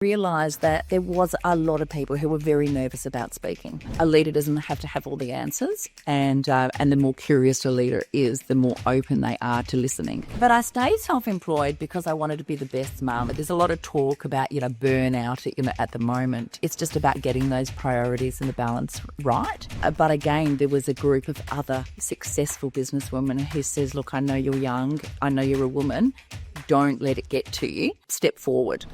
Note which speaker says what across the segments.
Speaker 1: Realised that there was a lot of people who were very nervous about speaking. A leader doesn't have to have all the answers, and the more curious a leader is, the more open they are to listening. But I stayed self-employed because I wanted to be the best mum. There's a lot of talk about, burnout, at the moment. It's just about getting those priorities and the balance right. But again, there was a group of other successful businesswomen who says, look, I know you're young, I know you're a woman, don't let it get to you, step forward.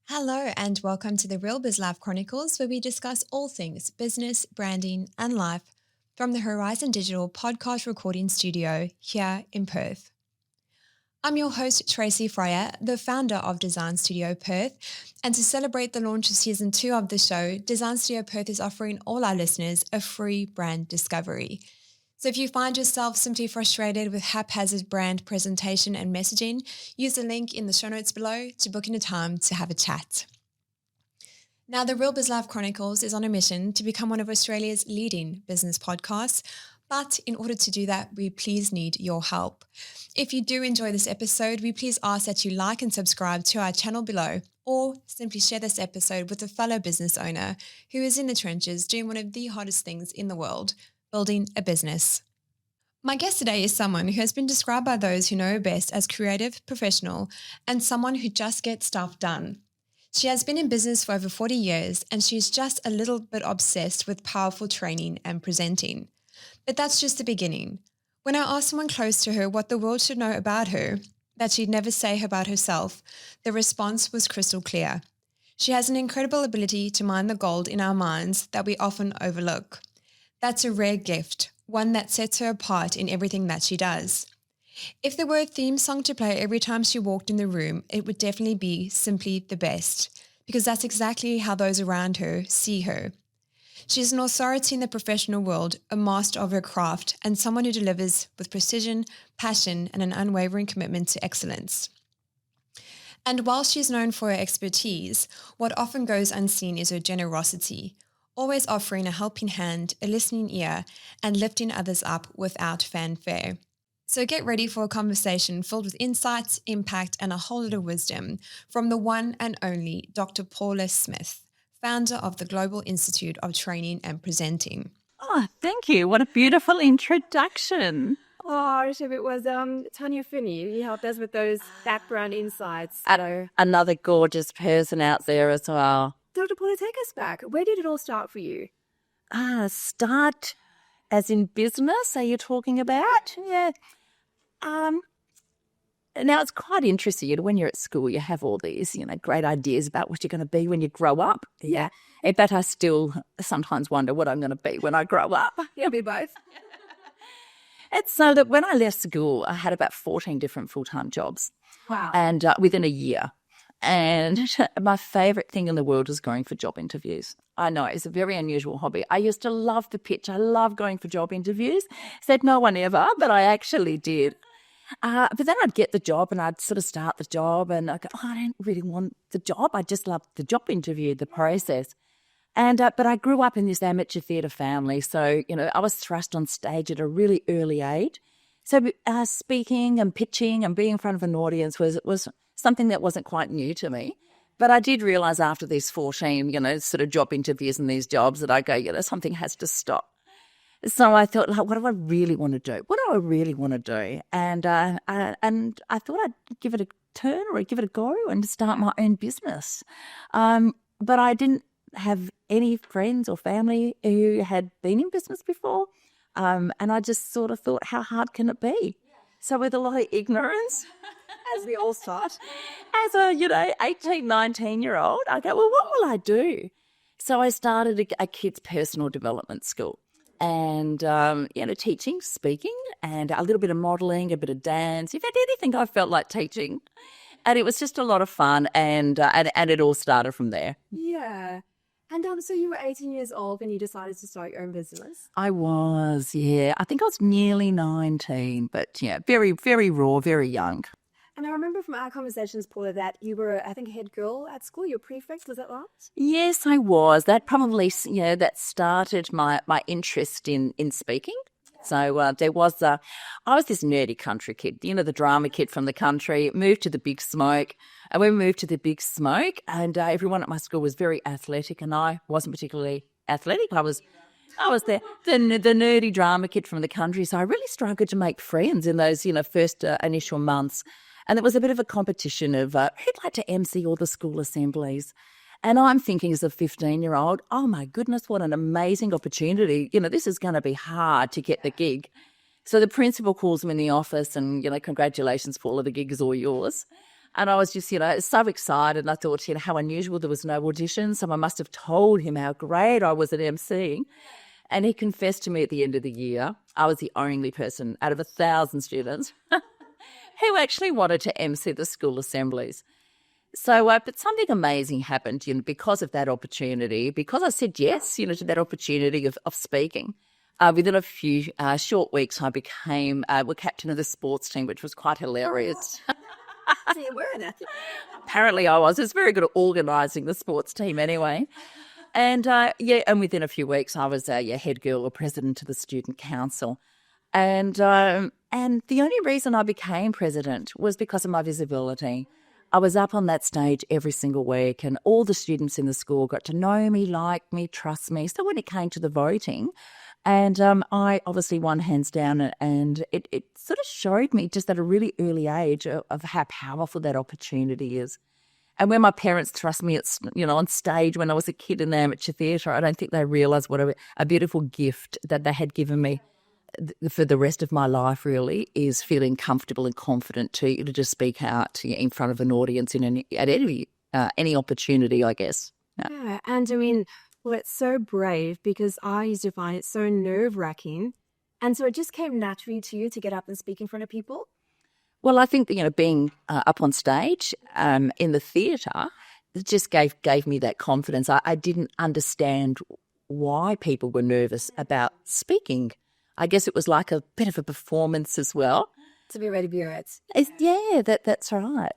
Speaker 2: Hello and welcome to the Real Biz Life Chronicles, where we discuss all things business, branding and life from the Horizon Digital podcast recording studio here in Perth. I'm your host, Tracy Fryer, the founder of Design Studio Perth, and to celebrate the launch of Season 2 of the show, Design Studio Perth is offering all our listeners a free brand discovery. So if you find yourself simply frustrated with haphazard brand presentation and messaging, use the link in the show notes below to book in a time to have a chat. Now, the Real Biz Life Chronicles is on a mission to become one of Australia's leading business podcasts, but in order to do that, we please need your help. If you do enjoy this episode, we please ask that you like and subscribe to our channel below, or simply share this episode with a fellow business owner who is in the trenches doing one of the hottest things in the world, building a business. My guest today is someone who has been described by those who know her best as creative, professional, and someone who just gets stuff done. She has been in business for over 40 years, and she's just a little bit obsessed with powerful training and presenting. But that's just the beginning. When I asked someone close to her what the world should know about her, that she'd never say about herself, the response was crystal clear. She has an incredible ability to mine the gold in our minds that we often overlook. That's a rare gift, one that sets her apart in everything that she does. If there were a theme song to play every time she walked in the room, it would definitely be Simply the Best, because that's exactly how those around her see her. She's an authority in the professional world, a master of her craft, and someone who delivers with precision, passion, and an unwavering commitment to excellence. And while she's known for her expertise, what often goes unseen is her generosity, always offering a helping hand, a listening ear, and lifting others up without fanfare. So get ready for a conversation filled with insights, impact, and a whole lot of wisdom from the one and only Dr. Paula Smith, founder of the Global Institute of Training and Presenting.
Speaker 1: Oh, thank you. What a beautiful introduction.
Speaker 3: Oh, if it was Tanya Finney. He helped us with those background insights.
Speaker 1: Another gorgeous person out there as well.
Speaker 3: Dr. Paula, take us back. Where did it all start for you?
Speaker 1: Start as in business, are you talking about? Yeah. Now, it's quite interesting. When you're at school, you have all these, great ideas about what you're going to be when you grow up.
Speaker 3: Yeah.
Speaker 1: In fact, I still sometimes wonder what I'm going to be when I grow up.
Speaker 3: You'll be both.
Speaker 1: It's so that when I left school, I had about 14 different full-time jobs.
Speaker 3: Wow.
Speaker 1: And within a year. And my favourite thing in the world was going for job interviews. I know, it's a very unusual hobby. I used to love the pitch. I love going for job interviews. Said no one ever, but I actually did. But then I'd get the job and I'd sort of start the job and I'd go, I don't really want the job. I just love the job interview, the process. And but I grew up in this amateur theatre family. So, I was thrust on stage at a really early age. So speaking and pitching and being in front of an audience was something that wasn't quite new to me. But I did realise after these 14, sort of job interviews and these jobs that I go, something has to stop. So I thought, what do I really want to do? What do I really want to do? And I thought I'd give it a turn or give it a go and start my own business. But I didn't have any friends or family who had been in business before. And I just sort of thought, how hard can it be? So with a lot of ignorance,
Speaker 3: As we all start.
Speaker 1: as a, 18, 19-year-old, I go, well, what will I do? So I started a kids' personal development school and, teaching, speaking, and a little bit of modelling, a bit of dance. In fact, anything I felt like teaching. And it was just a lot of fun and it all started from there.
Speaker 3: Yeah. And so you were 18 years old when you decided to start your own business?
Speaker 1: I was, yeah. I think I was nearly 19, but, very, very raw, very young.
Speaker 3: And I remember from our conversations, Paula, that you were, I think, a head girl at school. You were prefect, was that right?
Speaker 1: Yes, I was. That probably, that started my interest in speaking. So there was I was this nerdy country kid, you know, the drama kid from the country, moved to the big smoke. And we moved to the big smoke, and everyone at my school was very athletic, and I wasn't particularly athletic. I was the nerdy drama kid from the country, so I really struggled to make friends in those, you know, first initial months. And it was a bit of a competition of who'd like to MC all the school assemblies. And I'm thinking as a 15-year-old, oh my goodness, what an amazing opportunity. You know, this is going to be hard to get the gig. So the principal calls me in the office and, you know, congratulations, Paula, the gig is all yours. And I was just, you know, so excited. And I thought, you know, how unusual, there was no audition. So I must have told him how great I was at emceeing. And he confessed to me at the end of the year, I was the only person out of 1,000 students who actually wanted to MC the school assemblies. So, but something amazing happened, you know, because of that opportunity, because I said yes, you know, to that opportunity of speaking. Within a few short weeks, I became captain of the sports team, which was quite hilarious.
Speaker 3: So you were an athlete.
Speaker 1: Apparently I was. I was very good at organising the sports team anyway. And, and within a few weeks, I was head girl or president of the student council. And the only reason I became president was because of my visibility. I was up on that stage every single week, and all the students in the school got to know me, like me, trust me. So when it came to the voting, and I obviously won hands down, and it sort of showed me just at a really early age of how powerful that opportunity is. And when my parents thrust me, on stage when I was a kid in the amateur theatre, I don't think they realised what a beautiful gift that they had given me for the rest of my life, really, is feeling comfortable and confident to just speak out in front of an audience at any opportunity, I guess.
Speaker 3: Yeah, and I mean, well, it's so brave, because I used to find it so nerve-wracking. And so it just came naturally to you to get up and speak in front of people?
Speaker 1: Well, I think, being up on stage in the theatre, it just gave me that confidence. I didn't understand why people were nervous about speaking. I guess it was like a bit of a performance as well.
Speaker 3: To be ready to be right.
Speaker 1: Yeah, that's right.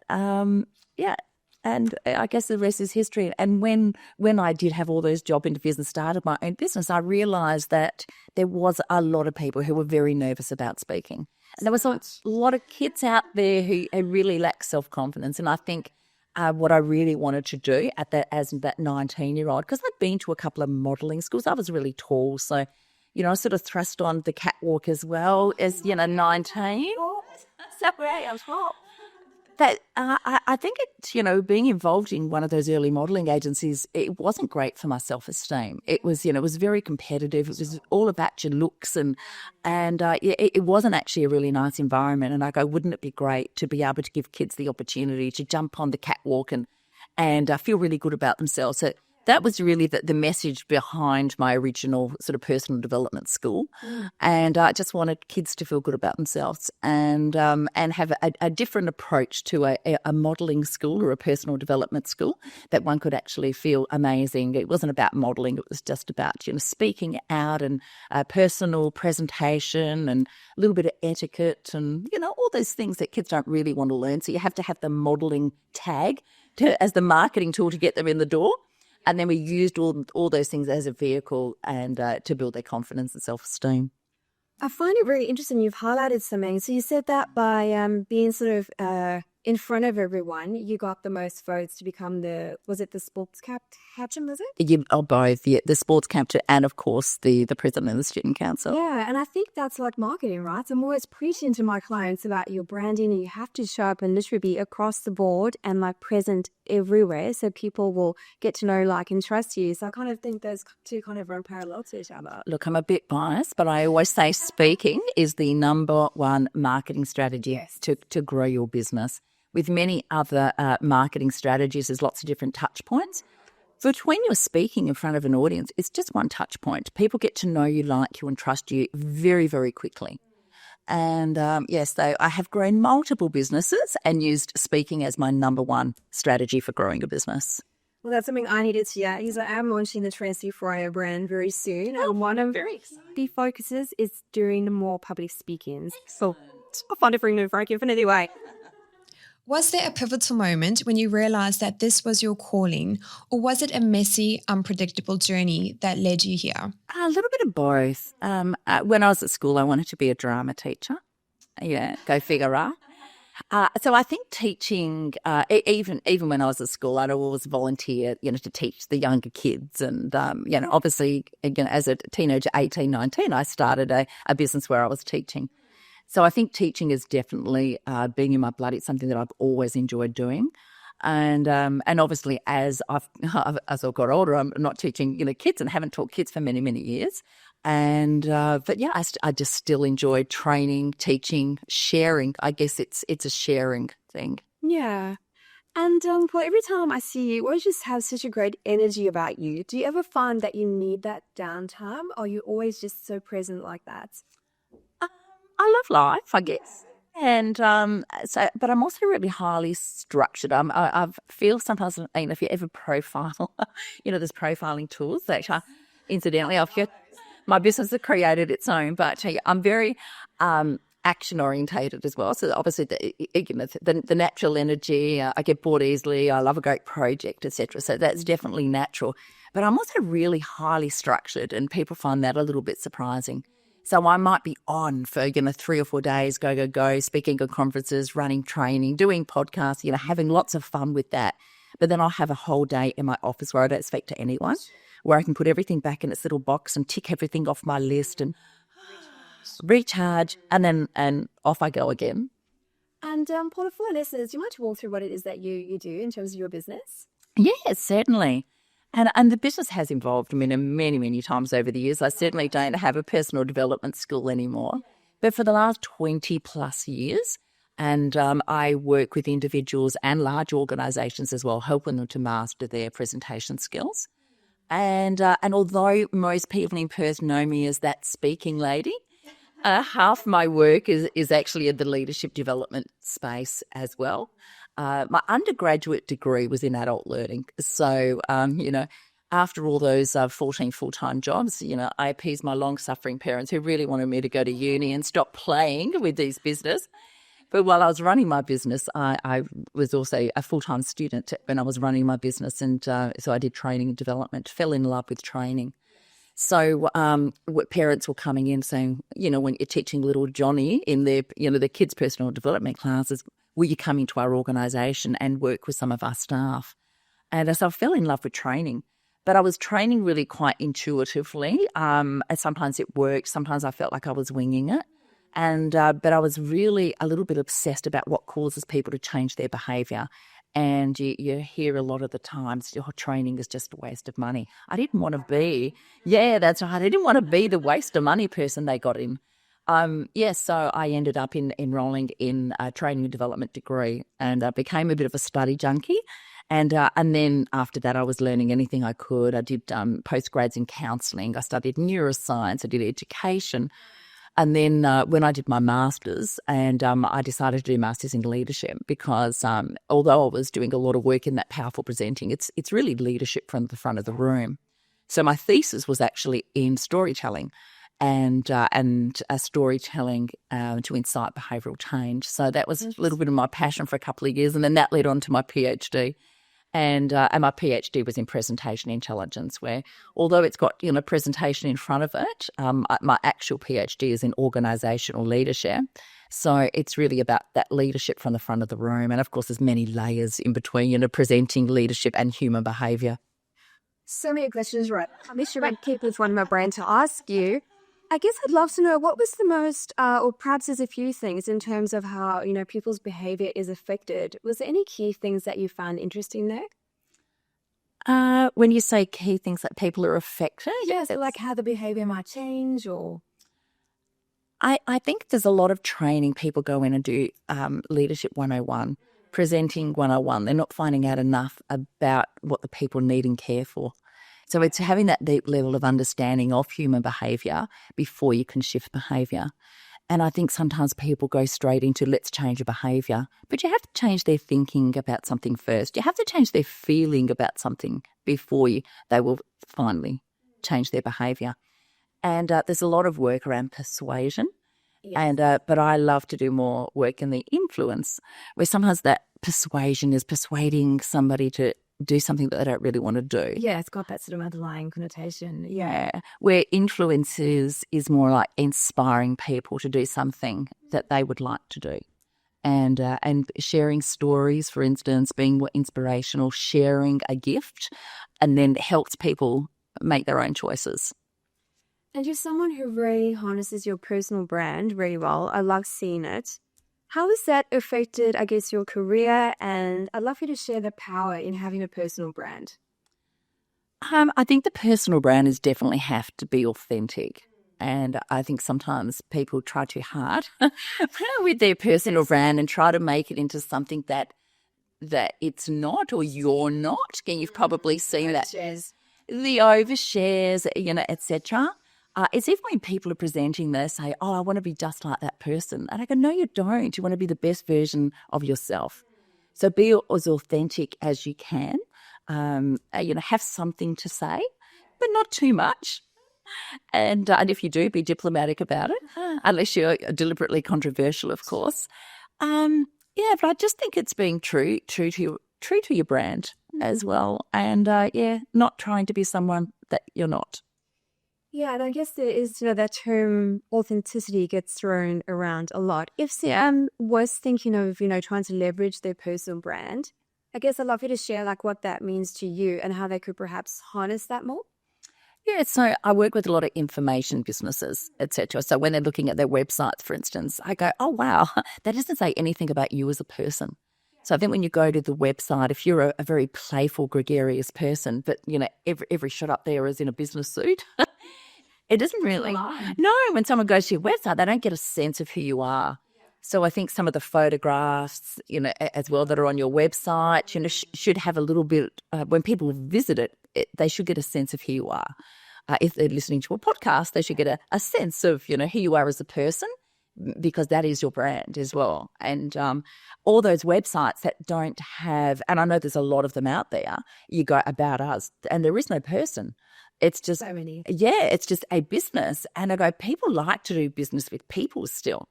Speaker 1: And I guess the rest is history. And when I did have all those job interviews and started my own business, I realised that there was a lot of people who were very nervous about speaking. And there was a lot of kids out there who really lacked self-confidence. And I think what I really wanted to do as that 19-year-old, because I'd been to a couple of modelling schools. I was really tall, so I sort of thrust on the catwalk as well as 19.
Speaker 3: So great, I was hot.
Speaker 1: That I think it, being involved in one of those early modelling agencies, it wasn't great for my self-esteem. It was, it was very competitive. It was all about your looks, and it wasn't actually a really nice environment. And I go, wouldn't it be great to be able to give kids the opportunity to jump on the catwalk and feel really good about themselves? So that was really the message behind my original sort of personal development school. And I just wanted kids to feel good about themselves and have a different approach to a modelling school or a personal development school, that one could actually feel amazing. It wasn't about modelling. It was just about, speaking out and personal presentation and a little bit of etiquette and, all those things that kids don't really want to learn. So you have to have the modelling tag as the marketing tool to get them in the door. And then we used all those things as a vehicle and to build their confidence and self-esteem.
Speaker 3: I find it very interesting. You've highlighted something. So you said that by being sort of in front of everyone, you got the most votes to become was it the sports captain, was it?
Speaker 1: Both, the sports captain and, of course, the president of the student council.
Speaker 3: Yeah, and I think that's like marketing, right? So I'm always preaching to my clients about your branding, and you have to show up and literally be across the board and like present everywhere, so people will get to know, like, and trust you. So I kind of think those two kind of run parallel to each other.
Speaker 1: Look, I'm a bit biased, but I always say speaking is the number one marketing strategy to grow your business. With many other marketing strategies, there's lots of different touch points. But when you're speaking in front of an audience, it's just one touch point. People get to know you, like you, and trust you very, very quickly. And so I have grown multiple businesses and used speaking as my number one strategy for growing a business.
Speaker 3: Well, that's something I needed to hear, because I am launching the Tracy Fryer brand very soon. And one of the focuses is doing more public speakings. So I find it very nerve-wracking, but anyway.
Speaker 2: Was there a pivotal moment when you realized that this was your calling, or was it a messy, unpredictable journey that led you here?
Speaker 1: A little bit of both. When I was at school, I wanted to be a drama teacher. Yeah, go figure. So I think teaching, even when I was at school, I'd always volunteer, to teach the younger kids. And, obviously, as a teenager, 18, 19, I started a business where I was teaching. So I think teaching is definitely being in my blood. It's something that I've always enjoyed doing. And obviously as I've got older, I'm not teaching, kids, and haven't taught kids for many, many years. And but yeah, I just still enjoy training, teaching, sharing. I guess it's a sharing thing.
Speaker 3: Yeah. And well, every time I see you, you always just have such a great energy about you. Do you ever find that you need that downtime, or are you always just so present like that?
Speaker 1: I love life, I guess. And but I'm also really highly structured. I feel sometimes, if you ever profile, there's profiling tools that, incidentally, my business has created its own, but I'm very action orientated as well. So obviously, the natural energy, I get bored easily. I love a great project, etc. So that's definitely natural. But I'm also really highly structured, and people find that a little bit surprising. So I might be on for 3 or 4 days, go, speaking at conferences, running training, doing podcasts, having lots of fun with that. But then I'll have a whole day in my office where I don't speak to anyone, where I can put everything back in its little box and tick everything off my list and recharge, and off I go again.
Speaker 3: And Paula, for our listeners, do you mind to walk through what it is that you do in terms of your business?
Speaker 1: Yes, certainly. And the business has evolved many, many times over the years. I certainly don't have a personal development school anymore. But for the last 20 plus years, and I work with individuals and large organisations as well, helping them to master their presentation skills. And although most people in Perth know me as that speaking lady, half my work is actually in the leadership development space as well. My undergraduate degree was in adult learning. So, after all those 14 full-time jobs, I appeased my long-suffering parents who really wanted me to go to uni and stop playing with these business. But while I was running my business, I was also a full-time student when I was running my business. And so I did training and development, fell in love with training. So parents were coming in saying, when you're teaching little Johnny in their, the kids' personal development classes, will you come into our organisation and work with some of our staff? And so I fell in love with training. But I was training really quite intuitively. And sometimes it worked. Sometimes I felt like I was winging it. And but I was really a little bit obsessed about what causes people to change their behaviour. And you hear a lot of the times, your training is just a waste of money. I didn't want to be, that's right. I didn't want to be the waste of money person they got in. So I ended up enrolling in a training and development degree, and I became a bit of a study junkie. And then after that, I was learning anything I could. I did postgrads in counselling. I studied neuroscience. I did education. And then when I did my master's, and I decided to do master's in leadership because although I was doing a lot of work in that powerful presenting, it's really leadership from the front of the room. So my thesis was actually in storytelling and storytelling to incite behavioural change. So that was a little bit of my passion for a couple of years, and then that led on to my PhD. And my PhD was in presentation intelligence, where although it's got presentation in front of it, my actual PhD is in organisational leadership. So it's really about that leadership from the front of the room, and of course there's many layers in between, presenting leadership and human behaviour.
Speaker 3: So many questions, right? I'm sure I keep this one in my brain to ask you. I guess I'd love to know what was the most, or perhaps there's a few things in terms of how, people's behaviour is affected. Was there any key things that you found interesting there?
Speaker 1: When you say key things that people are affected?
Speaker 3: Yes, like how the behaviour might change or...
Speaker 1: I think there's a lot of training people go in and do Leadership 101, Presenting 101. They're not finding out enough about what the people need and care for. So it's having that deep level of understanding of human behaviour before you can shift behaviour. And I think sometimes people go straight into let's change a behaviour, but you have to change their thinking about something first. You have to change their feeling about something before they will finally change their behaviour. And there's a lot of work around persuasion. Yes. And but I love to do more work in the influence, where sometimes that persuasion is persuading somebody to do something that they don't really want to do.
Speaker 3: Yeah, it's got that sort of underlying connotation.
Speaker 1: Yeah. Where influences is more like inspiring people to do something that they would like to do. And sharing stories, for instance, being more inspirational, sharing a gift, and then helps people make their own choices.
Speaker 3: And you're someone who really harnesses your personal brand very well. I love seeing it. How has that affected, I guess, your career? And I'd love you to share the power in having a personal brand.
Speaker 1: I think the personal brand is definitely have to be authentic. And I think sometimes people try too hard with their personal brand and try to make it into something that it's not, or you're not. And you've probably seen that. The overshares, etc. It's even when people are presenting, they say, oh, I want to be just like that person. And I go, no, you don't. You want to be the best version of yourself. So be as authentic as you can. Have something to say, but not too much. And if you do, be diplomatic about it, unless you're deliberately controversial, of course. But I just think it's being true to your brand as well. And not trying to be someone that you're not.
Speaker 3: Yeah, and I guess there is, that term authenticity gets thrown around a lot. If Sam was thinking of, trying to leverage their personal brand, I guess I'd love you to share like what that means to you and how they could perhaps harness that more.
Speaker 1: Yeah, so I work with a lot of information businesses, etc. So when they're looking at their websites, for instance, I go, oh, wow, that doesn't say anything about you as a person. So I think when you go to the website, if you're a very playful, gregarious person, but, every shot up there is in a business suit, it doesn't really. No, when someone goes to your website, they don't get a sense of who you are. So I think some of the photographs, as well, that are on your website, should have a little bit, when people visit it, they should get a sense of who you are. If they're listening to a podcast, they should get a sense of, who you are as a person, because that is your brand as well. And all those websites that don't have, and I know there's a lot of them out there, you go about us, and there is no person. It's just,
Speaker 3: so many.
Speaker 1: Yeah, it's just a business. And I go, people like to do business with people still.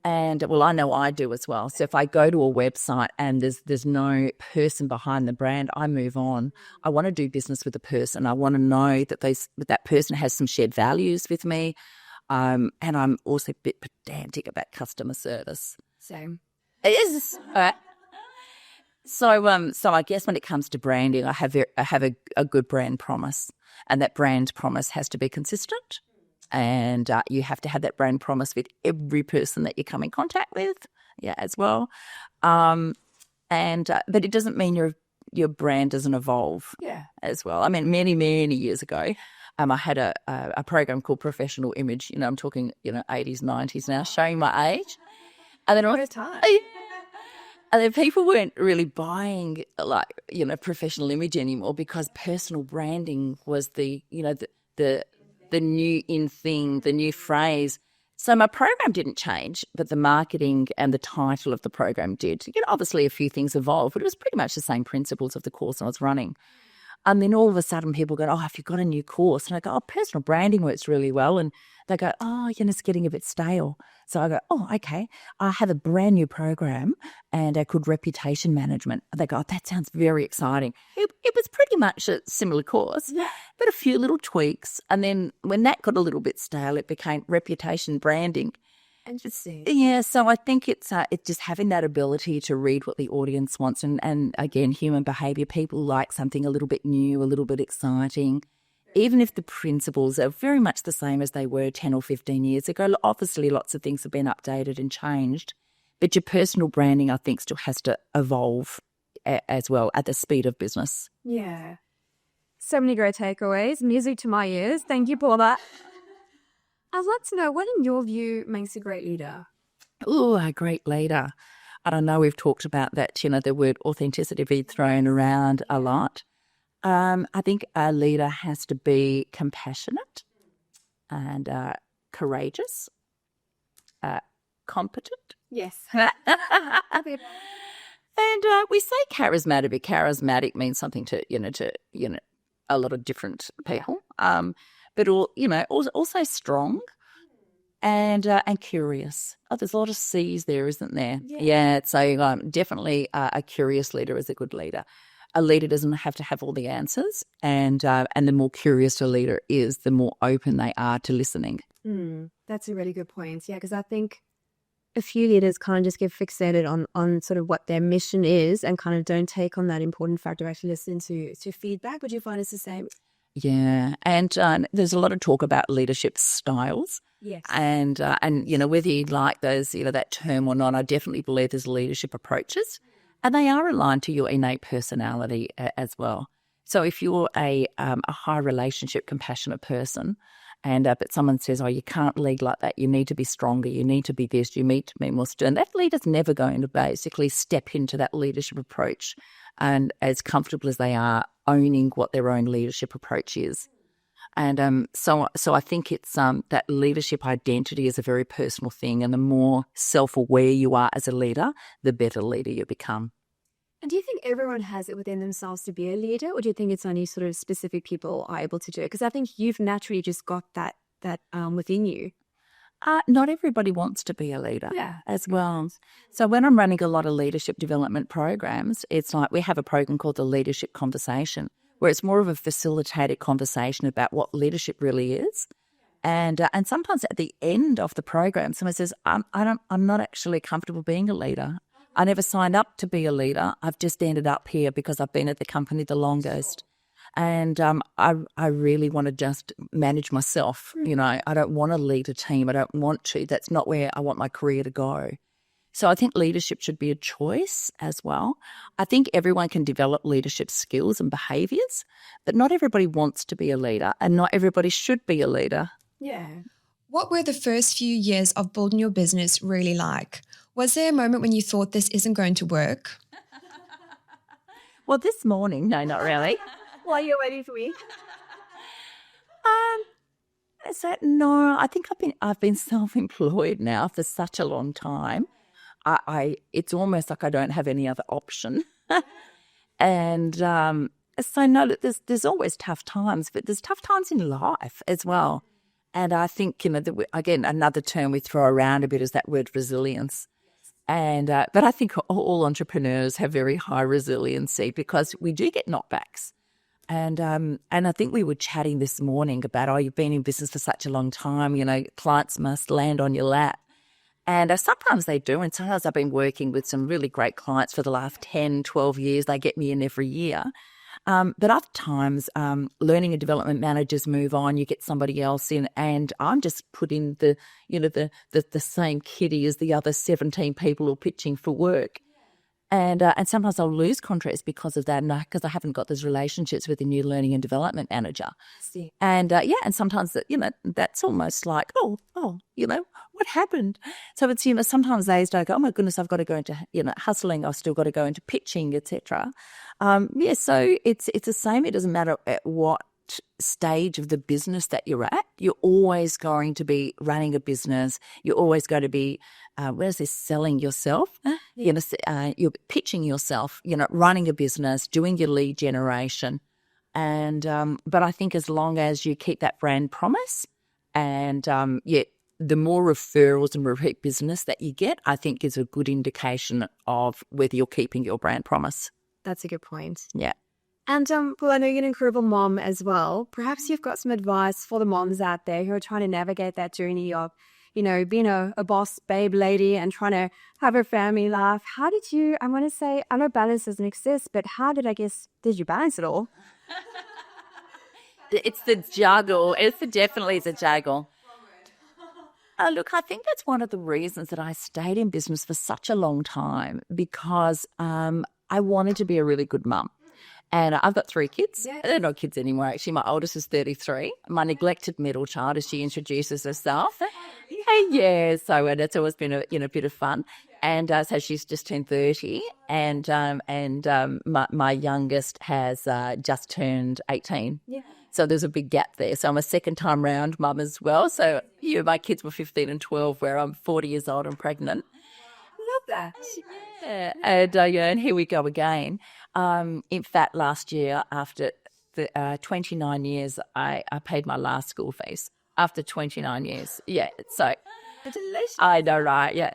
Speaker 1: And, well, I know I do as well. So if I go to a website and there's no person behind the brand, I move on. I want to do business with a person. I want to know that that person has some shared values with me. And I'm also a bit pedantic about customer service.
Speaker 3: Same.
Speaker 1: It is. So I guess when it comes to branding, I have a good brand promise, and that brand promise has to be consistent. And you have to have that brand promise with every person that you come in contact with, as well. But it doesn't mean your brand doesn't evolve, as well. I mean, many, many years ago, I had a program called Professional Image. I'm talking 80s, 90s now, showing my age. And then
Speaker 3: What a time.
Speaker 1: And then people weren't really buying professional image anymore, because personal branding was the new in thing, the new phrase. So my program didn't change, but the marketing and the title of the program did. Obviously a few things evolved, but it was pretty much the same principles of the course I was running. And then all of a sudden people go, oh, have you got a new course? And I go, oh, personal branding works really well. And they go, oh, it's getting a bit stale. So I go, oh, okay. I have a brand new program and called Reputation Management. And they go, oh, that sounds very exciting. It was pretty much a similar course, but a few little tweaks. And then when that got a little bit stale, it became Reputation Branding.
Speaker 3: Interesting.
Speaker 1: Yeah, so I think it's just having that ability to read what the audience wants, and again, human behaviour. People like something a little bit new, a little bit exciting, even if the principles are very much the same as they were 10 or 15 years ago. Obviously, lots of things have been updated and changed, but your personal branding, I think, still has to evolve as well at the speed of business.
Speaker 3: Yeah. So many great takeaways. Music to my ears. Thank you, Paula. I'd like to know, what in your view makes a great leader?
Speaker 1: Oh, a great leader. I don't know, we've talked about that, the word authenticity being thrown around a lot. I think a leader has to be compassionate and courageous, competent.
Speaker 3: Yes.
Speaker 1: And we say charismatic, but charismatic means something to a lot of different people. But also strong. and curious. Oh, there's a lot of C's there, isn't there? Yeah. So definitely a curious leader is a good leader. A leader doesn't have to have all the answers, and the more curious a leader is, the more open they are to listening.
Speaker 3: That's a really good point. Yeah, because I think a few leaders kind of just get fixated on sort of what their mission is and kind of don't take on that important factor, actually listen to feedback. Would you find it's the same?
Speaker 1: Yeah, and there's a lot of talk about leadership styles.
Speaker 3: Yes.
Speaker 1: And whether you like those, that term or not, I definitely believe there's leadership approaches, and they are aligned to your innate personality as well. So if you're a high relationship, compassionate person, and but someone says, oh, you can't lead like that, you need to be stronger, you need to be this, you need to be more stern, that leader's never going to basically step into that leadership approach and as comfortable as they are owning what their own leadership approach is. And so I think it's that leadership identity is a very personal thing, and the more self-aware you are as a leader, the better leader you become.
Speaker 3: And do you think everyone has it within themselves to be a leader, or do you think it's only sort of specific people are able to do it? Because I think you've naturally just got that within you.
Speaker 1: Not everybody wants to be a leader as well. So when I'm running a lot of leadership development programs, it's like we have a program called the Leadership Conversation, where it's more of a facilitated conversation about what leadership really is. And sometimes at the end of the program, someone says, I'm not actually comfortable being a leader. I never signed up to be a leader. I've just ended up here because I've been at the company the longest. And I really want to just manage myself. I don't want to lead a team. I don't want to. That's not where I want my career to go. So I think leadership should be a choice as well. I think everyone can develop leadership skills and behaviours, but not everybody wants to be a leader, and not everybody should be a leader.
Speaker 3: Yeah.
Speaker 2: What were the first few years of building your business really like? Was there a moment when you thought this isn't going to work?
Speaker 1: Well, this morning, no, not really.
Speaker 3: While you're waiting for me.
Speaker 1: No, I think I've been self-employed now for such a long time. It's almost like I don't have any other option. And so no, look, there's always tough times, but there's tough times in life as well. And I think, again, another term we throw around a bit is that word resilience. And but I think all entrepreneurs have very high resiliency because we do get knockbacks. And I think we were chatting this morning about, you've been in business for such a long time, clients must land on your lap. And sometimes they do, and sometimes I've been working with some really great clients for the last 10, 12 years. They get me in every year. But other times, learning and development managers move on, you get somebody else in, and I'm just put in the same kitty as the other 17 people who are pitching for work. And sometimes I'll lose contracts because of that, because I haven't got those relationships with the new learning and development manager. And and sometimes that's almost like, what happened? So it's sometimes they go, oh my goodness, I've got to go into hustling, I've still got to go into pitching, etc. So it's the same. It doesn't matter at what stage of the business that you're at, you're always going to be running a business. You're always going to be, selling yourself. You're pitching yourself, running a business, doing your lead generation. And, but I think as long as you keep that brand promise and, the more referrals and repeat business that you get, I think is a good indication of whether you're keeping your brand promise.
Speaker 3: That's a good point.
Speaker 1: Yeah.
Speaker 3: And well, I know you're an incredible mom as well. Perhaps you've got some advice for the moms out there who are trying to navigate that journey of, being a boss babe lady and trying to have her family life. How did you, I want to say, I know balance doesn't exist, but how did you balance it all?
Speaker 1: It's the juggle. Definitely the juggle. Look, I think that's one of the reasons that I stayed in business for such a long time, because I wanted to be a really good mum. And I've got 3 kids. Yeah. They're not kids anymore, actually. My oldest is 33. My neglected middle child, as she introduces herself. Yeah, so and it's always been a bit of fun. And so she's just turned 30, and my youngest has just turned 18. Yeah. So there's a big gap there. So I'm a second time round mum as well. So my kids were 15 and 12, where I'm 40 years old and pregnant.
Speaker 3: Love that.
Speaker 1: Yeah, and here we go again. In fact, last year, after the 29 years, I paid my last school fees. after 29 years. Yeah, so
Speaker 3: Delicious.
Speaker 1: I know, right? Yeah.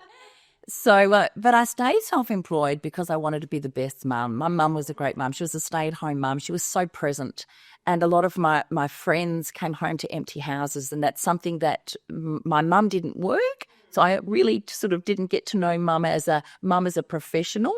Speaker 1: So, but I stayed self-employed because I wanted to be the best mum. My mum was a great mum. She was a stay-at-home mum. She was so present. And a lot of my friends came home to empty houses, and that's something that my mum didn't work. So I really sort of didn't get to know mum as a professional,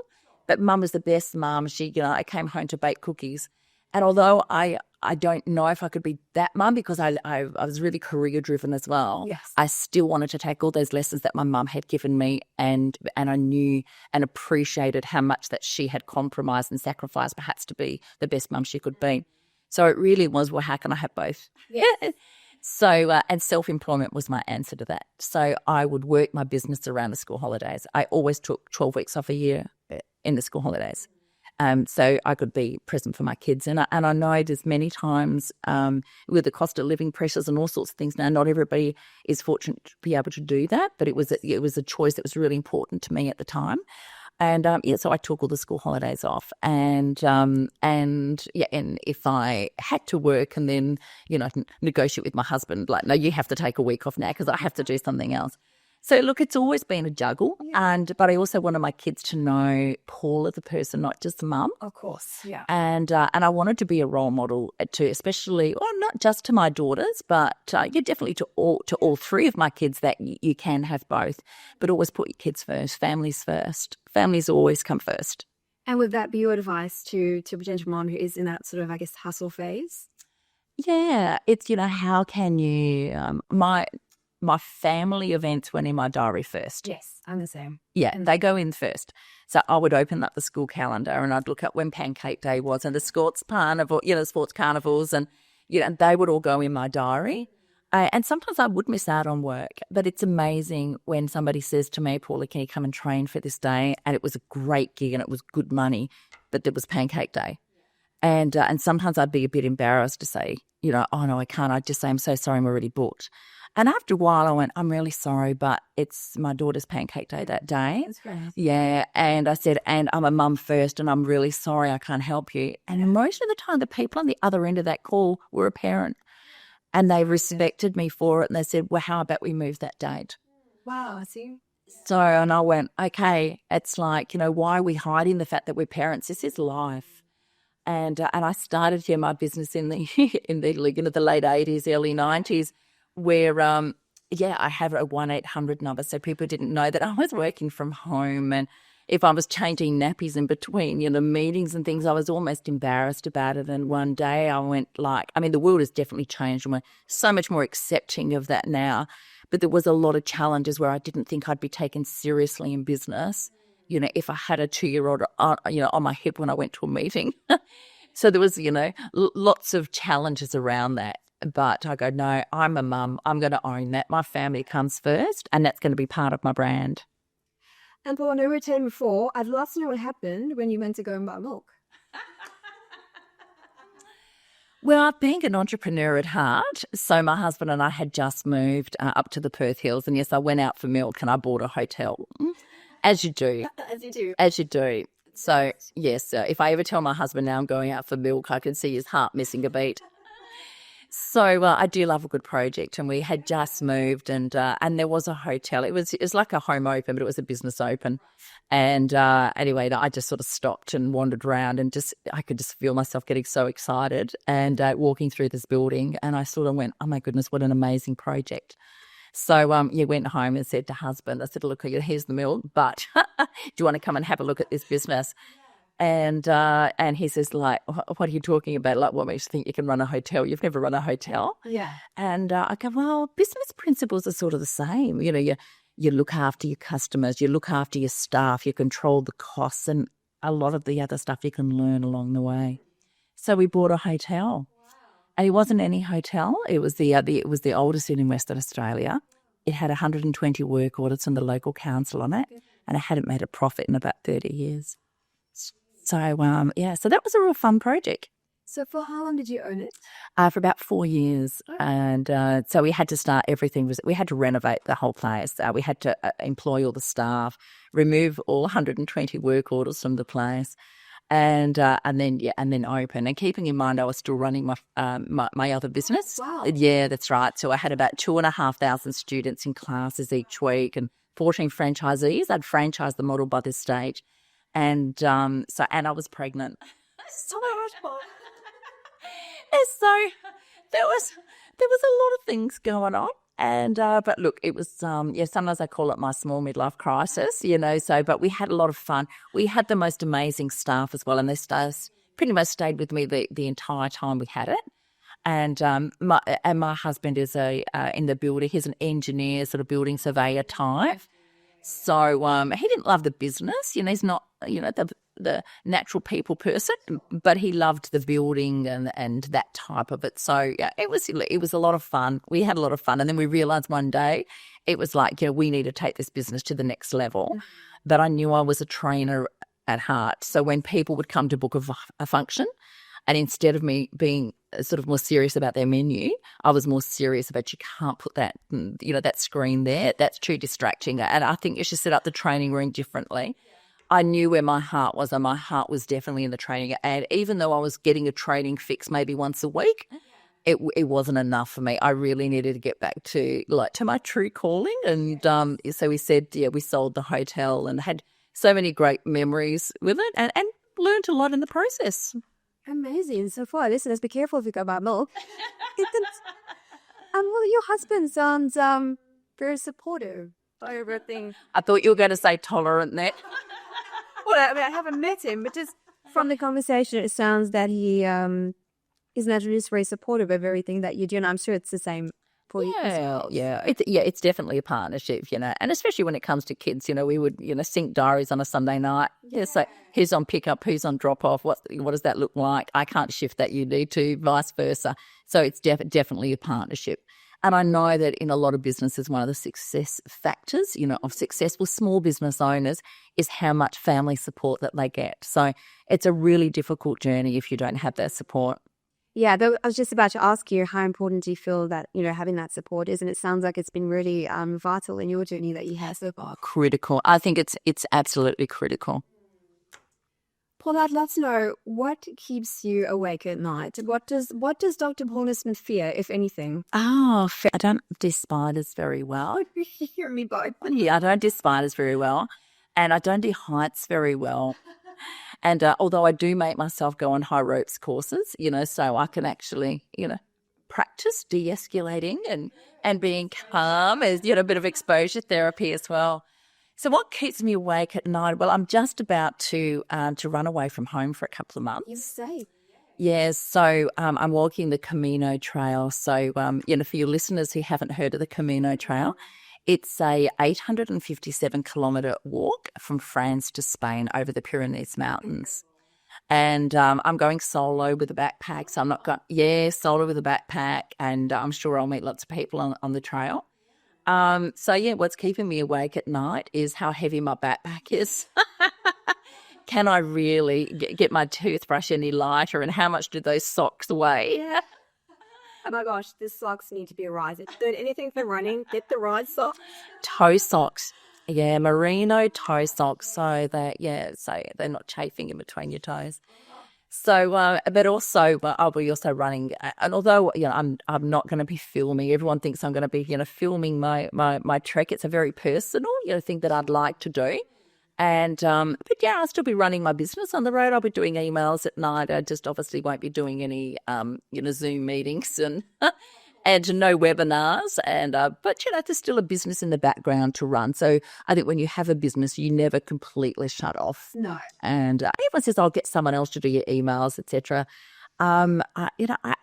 Speaker 1: but mum was the best mum. She, I came home to bake cookies. And although I don't know if I could be that mum because I was really career driven as well.
Speaker 3: Yes.
Speaker 1: I still wanted to take all those lessons that my mum had given me, and I knew and appreciated how much that she had compromised and sacrificed perhaps to be the best mum she could be. So it really was, well, how can I have both?
Speaker 3: Yes.
Speaker 1: So, and self-employment was my answer to that. So I would work my business around the school holidays. I always took 12 weeks off a year in the school holidays. So I could be present for my kids. And I know there's many times with the cost of living pressures and all sorts of things now, not everybody is fortunate to be able to do that, but it was a choice that was really important to me at the time. And so I took all the school holidays off, and if I had to work and then negotiate with my husband, like, no, you have to take a week off now because I have to do something else. So look, it's always been a juggle, but I also wanted my kids to know Paula the person, not just mum.
Speaker 3: Of course, yeah.
Speaker 1: And I wanted to be a role model to, especially, not just to my daughters, but definitely to all three of my kids, that you can have both, but always put your kids first, families first. Families always come first.
Speaker 3: And would that be your advice to a potential mom who is in that sort of, I guess, hustle phase?
Speaker 1: Yeah, it's, how can you, my family events went in my diary first.
Speaker 3: Yes, I'm the same.
Speaker 1: Yeah, they go in first. So I would open up the school calendar and I'd look at when Pancake Day was and the sports carnivals, and they would all go in my diary. And sometimes I would miss out on work, but it's amazing when somebody says to me, Paula, can you come and train for this day? And it was a great gig and it was good money, but it was Pancake Day. And sometimes I'd be a bit embarrassed to say, oh, no, I can't. I'd just say, I'm so sorry, I'm already booked. And after a while, I went, I'm really sorry, but it's my daughter's Pancake Day that day.
Speaker 3: That's great.
Speaker 1: Yeah. And I said, and I'm a mum first, and I'm really sorry, I can't help you. And most of the time, the people on the other end of that call were a parent. And they respected me for it. And they said, well, how about we move that date?
Speaker 3: Wow, I see.
Speaker 1: So, and I went, okay, it's like, why are we hiding the fact that we're parents? This is life. And I started here my business in the the late 80s, early 90s, where, I have a 1-800 number. So people didn't know that I was working from home. And if I was changing nappies in between, meetings and things, I was almost embarrassed about it. And one day I went the world has definitely changed and we're so much more accepting of that now. But there was a lot of challenges where I didn't think I'd be taken seriously in business, if I had a 2-year-old, on my hip when I went to a meeting. So there was, lots of challenges around that. But I go, no, I'm a mum. I'm going to own that. My family comes first, and that's going to be part of my brand.
Speaker 3: And Paula, I know we were chatting before. I'd love to know what happened when you went to go and buy milk.
Speaker 1: Well, being an entrepreneur at heart, so my husband and I had just moved up to the Perth Hills, and yes, I went out for milk and I bought a hotel, as you do. As you do. So, yes, if I ever tell my husband now I'm going out for milk, I can see his heart missing a beat. So I do love a good project, and we had just moved, and there was a hotel. It was like a home open, but it was a business open. And anyway, I just sort of stopped and wandered around, and I could just feel myself getting so excited and walking through this building, and I sort of went, oh my goodness, what an amazing project. So went home and said to husband, I said, look, here's the milk, but do you want to come and have a look at this business? And he says, like, what are you talking about? Like, what makes you think you can run a hotel? You've never run a hotel.
Speaker 3: Yeah.
Speaker 1: And I go, well, business principles are sort of the same. You look after your customers, you look after your staff, you control the costs, and a lot of the other stuff you can learn along the way. So we bought a hotel. And it wasn't any hotel. It was the oldest in Western Australia. It had 120 work orders from the local council on it, and it hadn't made a profit in about 30 years. So, so that was a real fun project.
Speaker 3: So for how long did you own it?
Speaker 1: For about 4 years. And so we had to start everything. We had to renovate the whole place. We had to employ all the staff, remove all 120 work orders from the place. and then open. And keeping in mind, I was still running my other business.
Speaker 3: Wow.
Speaker 1: Yeah, that's right. So I had about 2,500 students in classes each week, and 14 franchisees. I'd franchised the model by this stage, and and I was pregnant. So there was a lot of things going on. And but look, it was sometimes I call it my small midlife crisis, but we had a lot of fun. We had the most amazing staff as well, and they pretty much stayed with me the entire time we had it. And my husband is in the building. He's an engineer, sort of building surveyor type. So he didn't love the business. He's not the natural people person, but he loved the building and that type of it. So yeah, it was a lot of fun. We had a lot of fun, and then we realised one day it was like, we need to take this business to the next level. But I knew I was a trainer at heart. So when people would come to book a function, and instead of me being sort of more serious about their menu, I was more serious about, you can't put that, that screen there. That's too distracting. And I think you should set up the training room differently. I knew where my heart was, and my heart was definitely in the training. And even though I was getting a training fix maybe once a week, it wasn't enough for me. I really needed to get back to my true calling. And so we said, we sold the hotel and had so many great memories with it, and learned a lot in the process.
Speaker 3: Amazing. So for our listeners, be careful if you go buy milk. Well, your husband sounds very supportive of everything.
Speaker 1: I thought you were going to say tolerant, Nat.
Speaker 3: Well, I haven't met him, but just from the conversation, it sounds that he is naturally just very supportive of everything that you do, and I'm sure it's the same for you.
Speaker 1: Yeah. It's definitely a partnership, and especially when it comes to kids, we would, sync diaries on a Sunday night. Yeah. So who's on pickup, who's on drop off, what does that look like? I can't shift that, you need to, vice versa. So it's definitely a partnership. And I know that in a lot of businesses, one of the success factors, of successful small business owners is how much family support that they get. So it's a really difficult journey if you don't have that support.
Speaker 3: Yeah, I was just about to ask you, how important do you feel that, having that support is? And it sounds like it's been really vital in your journey that you have so far.
Speaker 1: Critical. I think it's absolutely critical.
Speaker 3: Paula, I'd love to know, what keeps you awake at night? What does Dr. Paula Smith fear, if anything?
Speaker 1: I don't do spiders very well.
Speaker 3: You hear me both.
Speaker 1: Yeah, I don't do spiders very well, and I don't do heights very well. And although I do make myself go on high ropes courses, so I can actually, practice de-escalating and being calm as, a bit of exposure therapy as well. So what keeps me awake at night? Well, I'm just about to run away from home for a couple of months.
Speaker 3: You're safe.
Speaker 1: Yeah, so I'm walking the Camino Trail. So, for your listeners who haven't heard of the Camino Trail, it's a 857-kilometre walk from France to Spain over the Pyrenees Mountains. And I'm going solo with a backpack. So I'm not going, solo with a backpack. And I'm sure I'll meet lots of people on the trail. What's keeping me awake at night is how heavy my backpack is. Can I really get my toothbrush any lighter, and how much do those socks weigh?
Speaker 3: Yeah. Oh my gosh, the socks need to be a rise. Don't anything for running, get the rise socks.
Speaker 1: Toe socks. Yeah, merino toe socks, so they're not chafing in between your toes. So, but also, I'll be also running, and although I'm not going to be filming. Everyone thinks I'm going to be filming my trek. It's a very personal thing that I'd like to do, and I'll still be running my business on the road. I'll be doing emails at night. I just obviously won't be doing any Zoom meetings and and no webinars, and but there's still a business in the background to run. So I think when you have a business, you never completely shut off.
Speaker 3: No.
Speaker 1: And everyone says, "I'll get someone else to do your emails, etc." I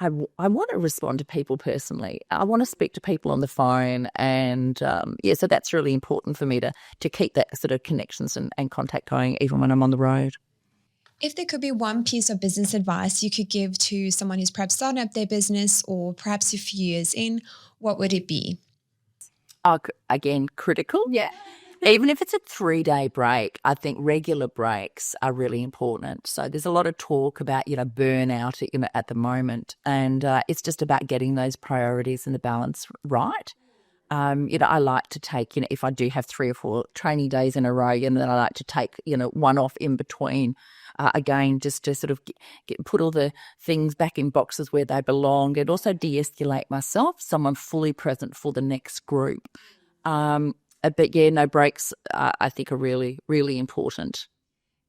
Speaker 1: want to respond to people personally. I want to speak to people on the phone, and so that's really important for me to keep that sort of connections and contact going, even when I'm on the road.
Speaker 2: If there could be one piece of business advice you could give to someone who's perhaps starting up their business or perhaps a few years in, what would it be?
Speaker 1: Again, critical.
Speaker 3: Yeah.
Speaker 1: Even if it's a 3-day break, I think regular breaks are really important. So there's a lot of talk about, burnout, at the moment. And it's just about getting those priorities and the balance right. I like to take, if I do have 3 or 4 training days in a row, then I like to take, one off in between, again, just to sort of put all the things back in boxes where they belong, and also de-escalate myself so I'm fully present for the next group. But yeah, no breaks, I think, are really, really important.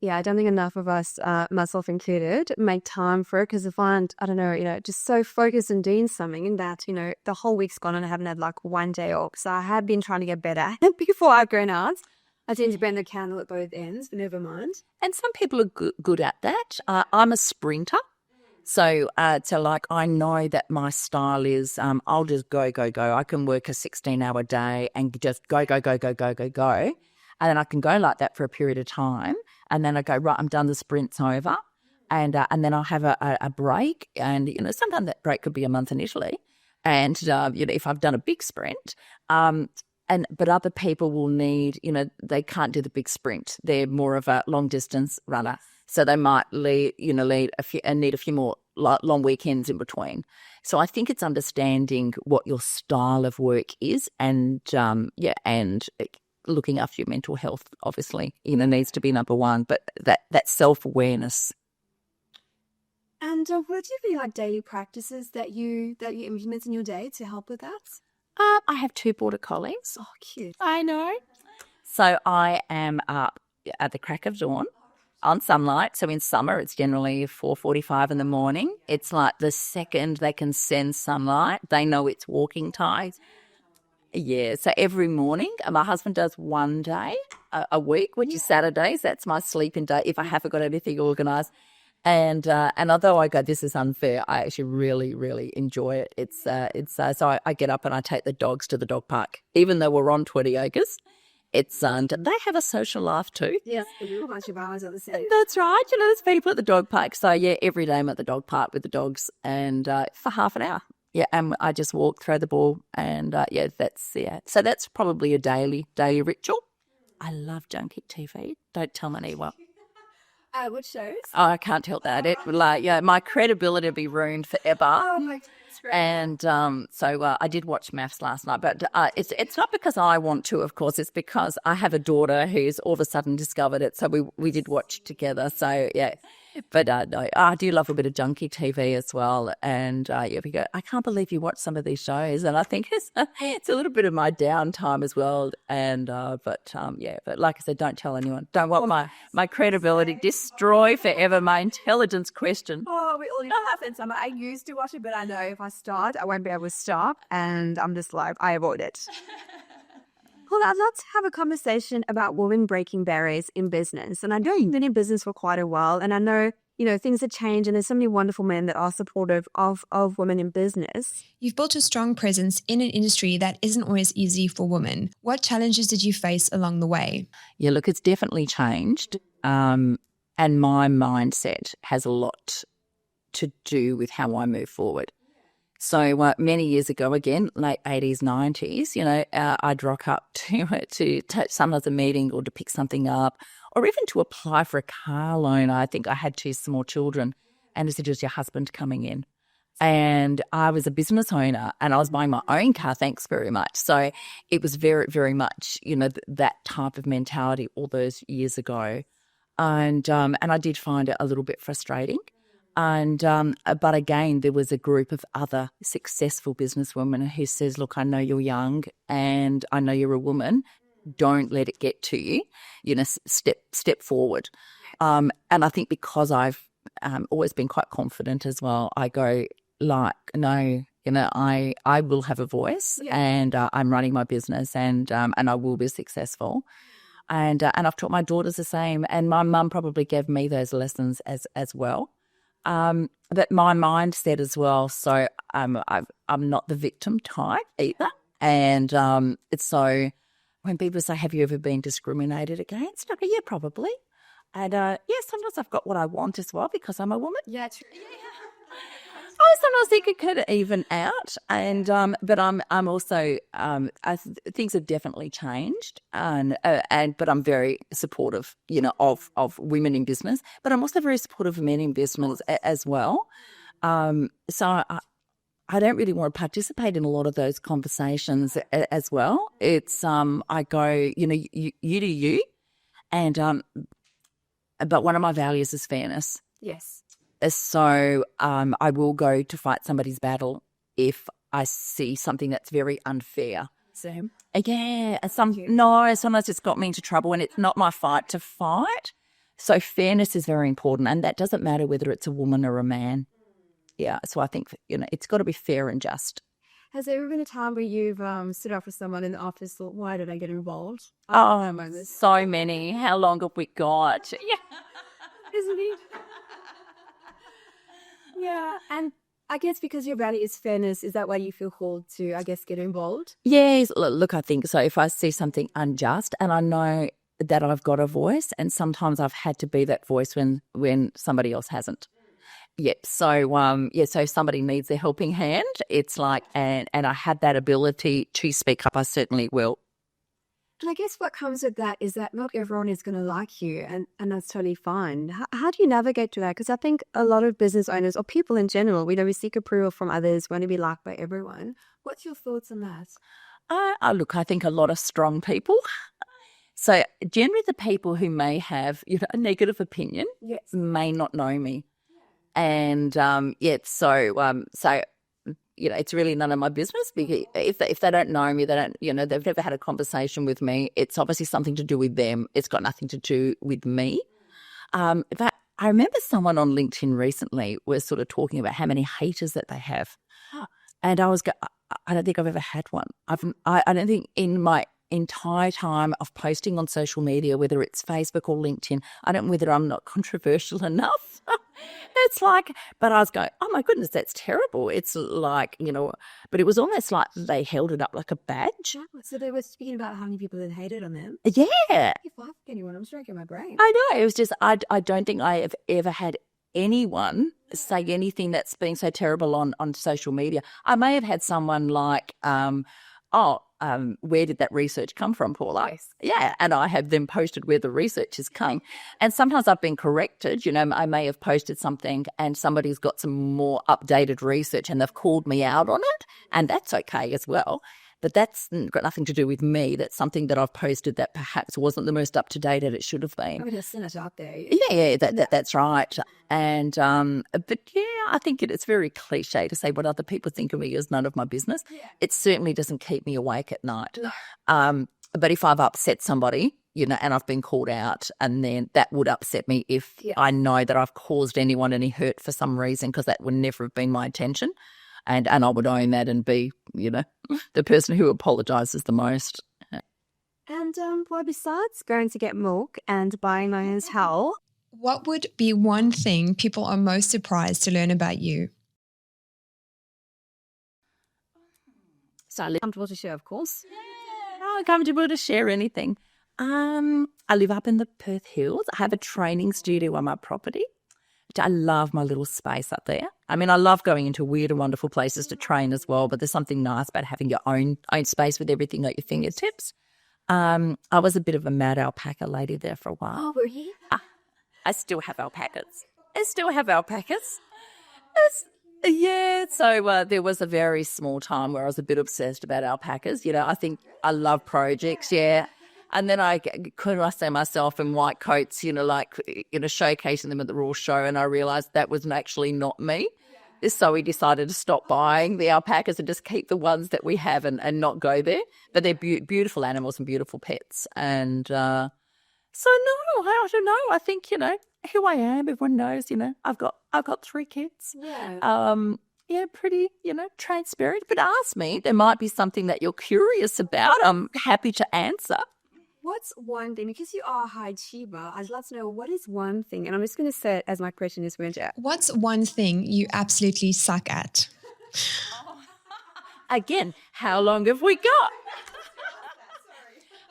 Speaker 3: Yeah, I don't think enough of us, myself included, make time for it because I find, I don't know, just so focused on doing something that, the whole week's gone and I haven't had like one day off. So I have been trying to get better before I've grown out. I tend to burn the candle at both ends, but never mind.
Speaker 1: And some people are good at that. I'm a sprinter. So like I know that my style is I'll just go. I can work a 16-hour day and just go. And then I can go like that for a period of time. And then I go, right, I'm done, the sprint's over. And then I'll have a break. And, sometimes that break could be a month initially. And, if I've done a big sprint, but other people will need, they can't do the big sprint. They're more of a long distance runner. So they might need a few more long weekends in between. So I think it's understanding what your style of work is, and looking after your mental health, obviously, needs to be number one. But that self-awareness.
Speaker 3: And what do you feel like daily practices that you implement in your day to help with that?
Speaker 1: I have 2 border collies.
Speaker 3: Oh, cute.
Speaker 1: I know. So I am up at the crack of dawn on sunlight. So in summer, it's generally 4:45 in the morning. It's like the second they can sense sunlight, they know it's walking time. Yeah, so every morning, my husband does one day a week, which is Saturdays. That's my sleeping day if I haven't got everything organised. And although I go, this is unfair, I actually really, really enjoy it. So I get up and I take the dogs to the dog park, even though we're on 20 acres. They have a social life too.
Speaker 3: Yes, a bunch of hours at the same.
Speaker 1: That's right. There's people at the dog park. So yeah, every day I'm at the dog park with the dogs, and for half an hour. Yeah, and I just walk, throw the ball, and So that's probably a daily ritual. I love junkie TV. Don't tell anyone.
Speaker 3: What shows?
Speaker 1: Oh, I can't tell that. My credibility will be ruined forever.
Speaker 3: Oh my goodness.
Speaker 1: And so I did watch MAFS last night, but it's not because I want to, of course. It's because I have a daughter who's all of a sudden discovered it, so we did watch together. So yeah, but no, I do love a bit of junkie TV as well. And we go, I can't believe you watch some of these shows, and I think it's a little bit of my downtime as well. And but like I said, don't tell anyone. Don't want my credibility destroy forever, my intelligence question.
Speaker 3: Oh, we all need to happen. Summer. I used to watch it, but I know if I start, I won't be able to stop, and I'm just like, I avoid it. Well, I'd love to have a conversation about women breaking barriers in business. And I know you've been in business for quite a while, and I know, things have changed, and there's so many wonderful men that are supportive of women in business.
Speaker 2: You've built a strong presence in an industry that isn't always easy for women. What challenges did you face along the way?
Speaker 1: Yeah, look, it's definitely changed. And my mindset has a lot to do with how I move forward. So many years ago, again, late 80s, 90s, I'd rock up to sometimes a meeting or to pick something up, or even to apply for a car loan. I think I had 2 small children, and it said, "Is your husband coming in?" And I was a business owner, and I was buying my own car, thanks very much. So it was very, very much, that type of mentality all those years ago. And I did find it a little bit frustrating. And but again, there was a group of other successful businesswomen who says, "Look, I know you're young, and I know you're a woman. Don't let it get to you. Step forward." And I think because I've always been quite confident as well, I go like, no, I will have a voice, and I'm running my business, and I will be successful. And I've taught my daughters the same, and my mum probably gave me those lessons as well. But my mindset as well. So I'm not the victim type either. And it's so when people say, "Have you ever been discriminated against?" I go, "Yeah, probably." And sometimes I've got what I want as well because I'm a woman.
Speaker 3: Yeah, true.
Speaker 1: I sometimes think it could even out, and but I'm also things have definitely changed, and but I'm very supportive, of women in business, but I'm also very supportive of men in business as well. So I don't really want to participate in a lot of those conversations as well. It's I go, you do you, and but one of my values is fairness.
Speaker 3: Yes.
Speaker 1: So I will go to fight somebody's battle if I see something that's very unfair.
Speaker 3: Same.
Speaker 1: Yeah, sometimes it's got me into trouble, and it's not my fight to fight. So fairness is very important, and that doesn't matter whether it's a woman or a man. Yeah, so I think, it's got to be fair and just.
Speaker 3: Has there ever been a time where you've stood up for someone in the office, thought, why did I get involved?
Speaker 1: So many. How long have we got? Yeah.
Speaker 3: Isn't it? Yeah. And I guess because your value is fairness, is that why you feel called to, I guess, get involved?
Speaker 1: Yes, look, I think so. If I see something unjust and I know that I've got a voice, and sometimes I've had to be that voice when somebody else hasn't. Yep. So, so if somebody needs a helping hand, it's like, and I had that ability to speak up, I certainly will.
Speaker 3: And I guess what comes with that is that not everyone is going to like you, and that's totally fine. How do you navigate through that? Because I think a lot of business owners or people in general, we seek approval from others, want to be liked by everyone. What's your thoughts on that?
Speaker 1: Look, I think a lot of strong people. So generally the people who may have, a negative opinion may not know me. And it's really none of my business, because if they don't know me, they don't, they've never had a conversation with me. It's obviously something to do with them. It's got nothing to do with me. But I remember someone on LinkedIn recently was sort of talking about how many haters that they have, and I don't think I've ever had one. I don't think in my entire time of posting on social media, whether it's Facebook or LinkedIn, I don't know whether I'm not controversial enough. It's like, but I was going, oh my goodness, that's terrible. It's like, but it was almost like they held it up like a badge.
Speaker 3: So they were speaking about how many people had hated on them.
Speaker 1: Yeah.
Speaker 3: If I forget anyone, I'm striking my brain.
Speaker 1: I know. It was just, I don't think I have ever had anyone say anything that's been so terrible on social media. I may have had someone like, where did that research come from, Paula?
Speaker 3: Yes.
Speaker 1: Yeah, and I have then posted where the research has come. And sometimes I've been corrected. I may have posted something and somebody's got some more updated research and they've called me out on it, and that's okay as well. But that's got nothing to do with me. That's something that I've posted that perhaps wasn't the most up-to-date as it should have been.
Speaker 3: I just sent it out there.
Speaker 1: Yeah, that's right. And but yeah, I think it's very cliche to say what other people think of me is none of my business. Yeah. It certainly doesn't keep me awake at night. But if I've upset somebody, and I've been called out, and then that would upset me if I know that I've caused anyone any hurt for some reason, because that would never have been my intention. And I would own that and be, the person who apologises the most.
Speaker 3: And besides going to get milk and buying my own towel,
Speaker 2: what would be one thing people are most surprised to learn about you?
Speaker 3: So I'm comfortable to share, of course.
Speaker 1: I'm comfortable to share anything. I live up in the Perth Hills. I have a training studio on my property. I love my little space up there. I mean, I love going into weird and wonderful places to train as well, but there's something nice about having your own space with everything at your fingertips. I was a bit of a mad alpaca lady there for a while.
Speaker 3: Oh, were you?
Speaker 1: I still have alpacas. So there was a very small time where I was a bit obsessed about alpacas. I think I love projects, yeah. And then I see myself in white coats, showcasing them at the Royal Show, and I realised that was actually not me. Yeah. So we decided to stop buying the alpacas and just keep the ones that we have and not go there. But they're beautiful animals and beautiful pets. And so no, I don't know. I think, who I am, everyone knows, I've got 3 kids. Yeah. Pretty, transparent. But ask me, there might be something that you're curious about. I'm happy to answer.
Speaker 3: What's one thing, because you are a high achiever, I'd love to know what is one thing, and I'm just going to say it as my question is winter.
Speaker 2: What's one thing you absolutely suck at?
Speaker 1: Again, how long have we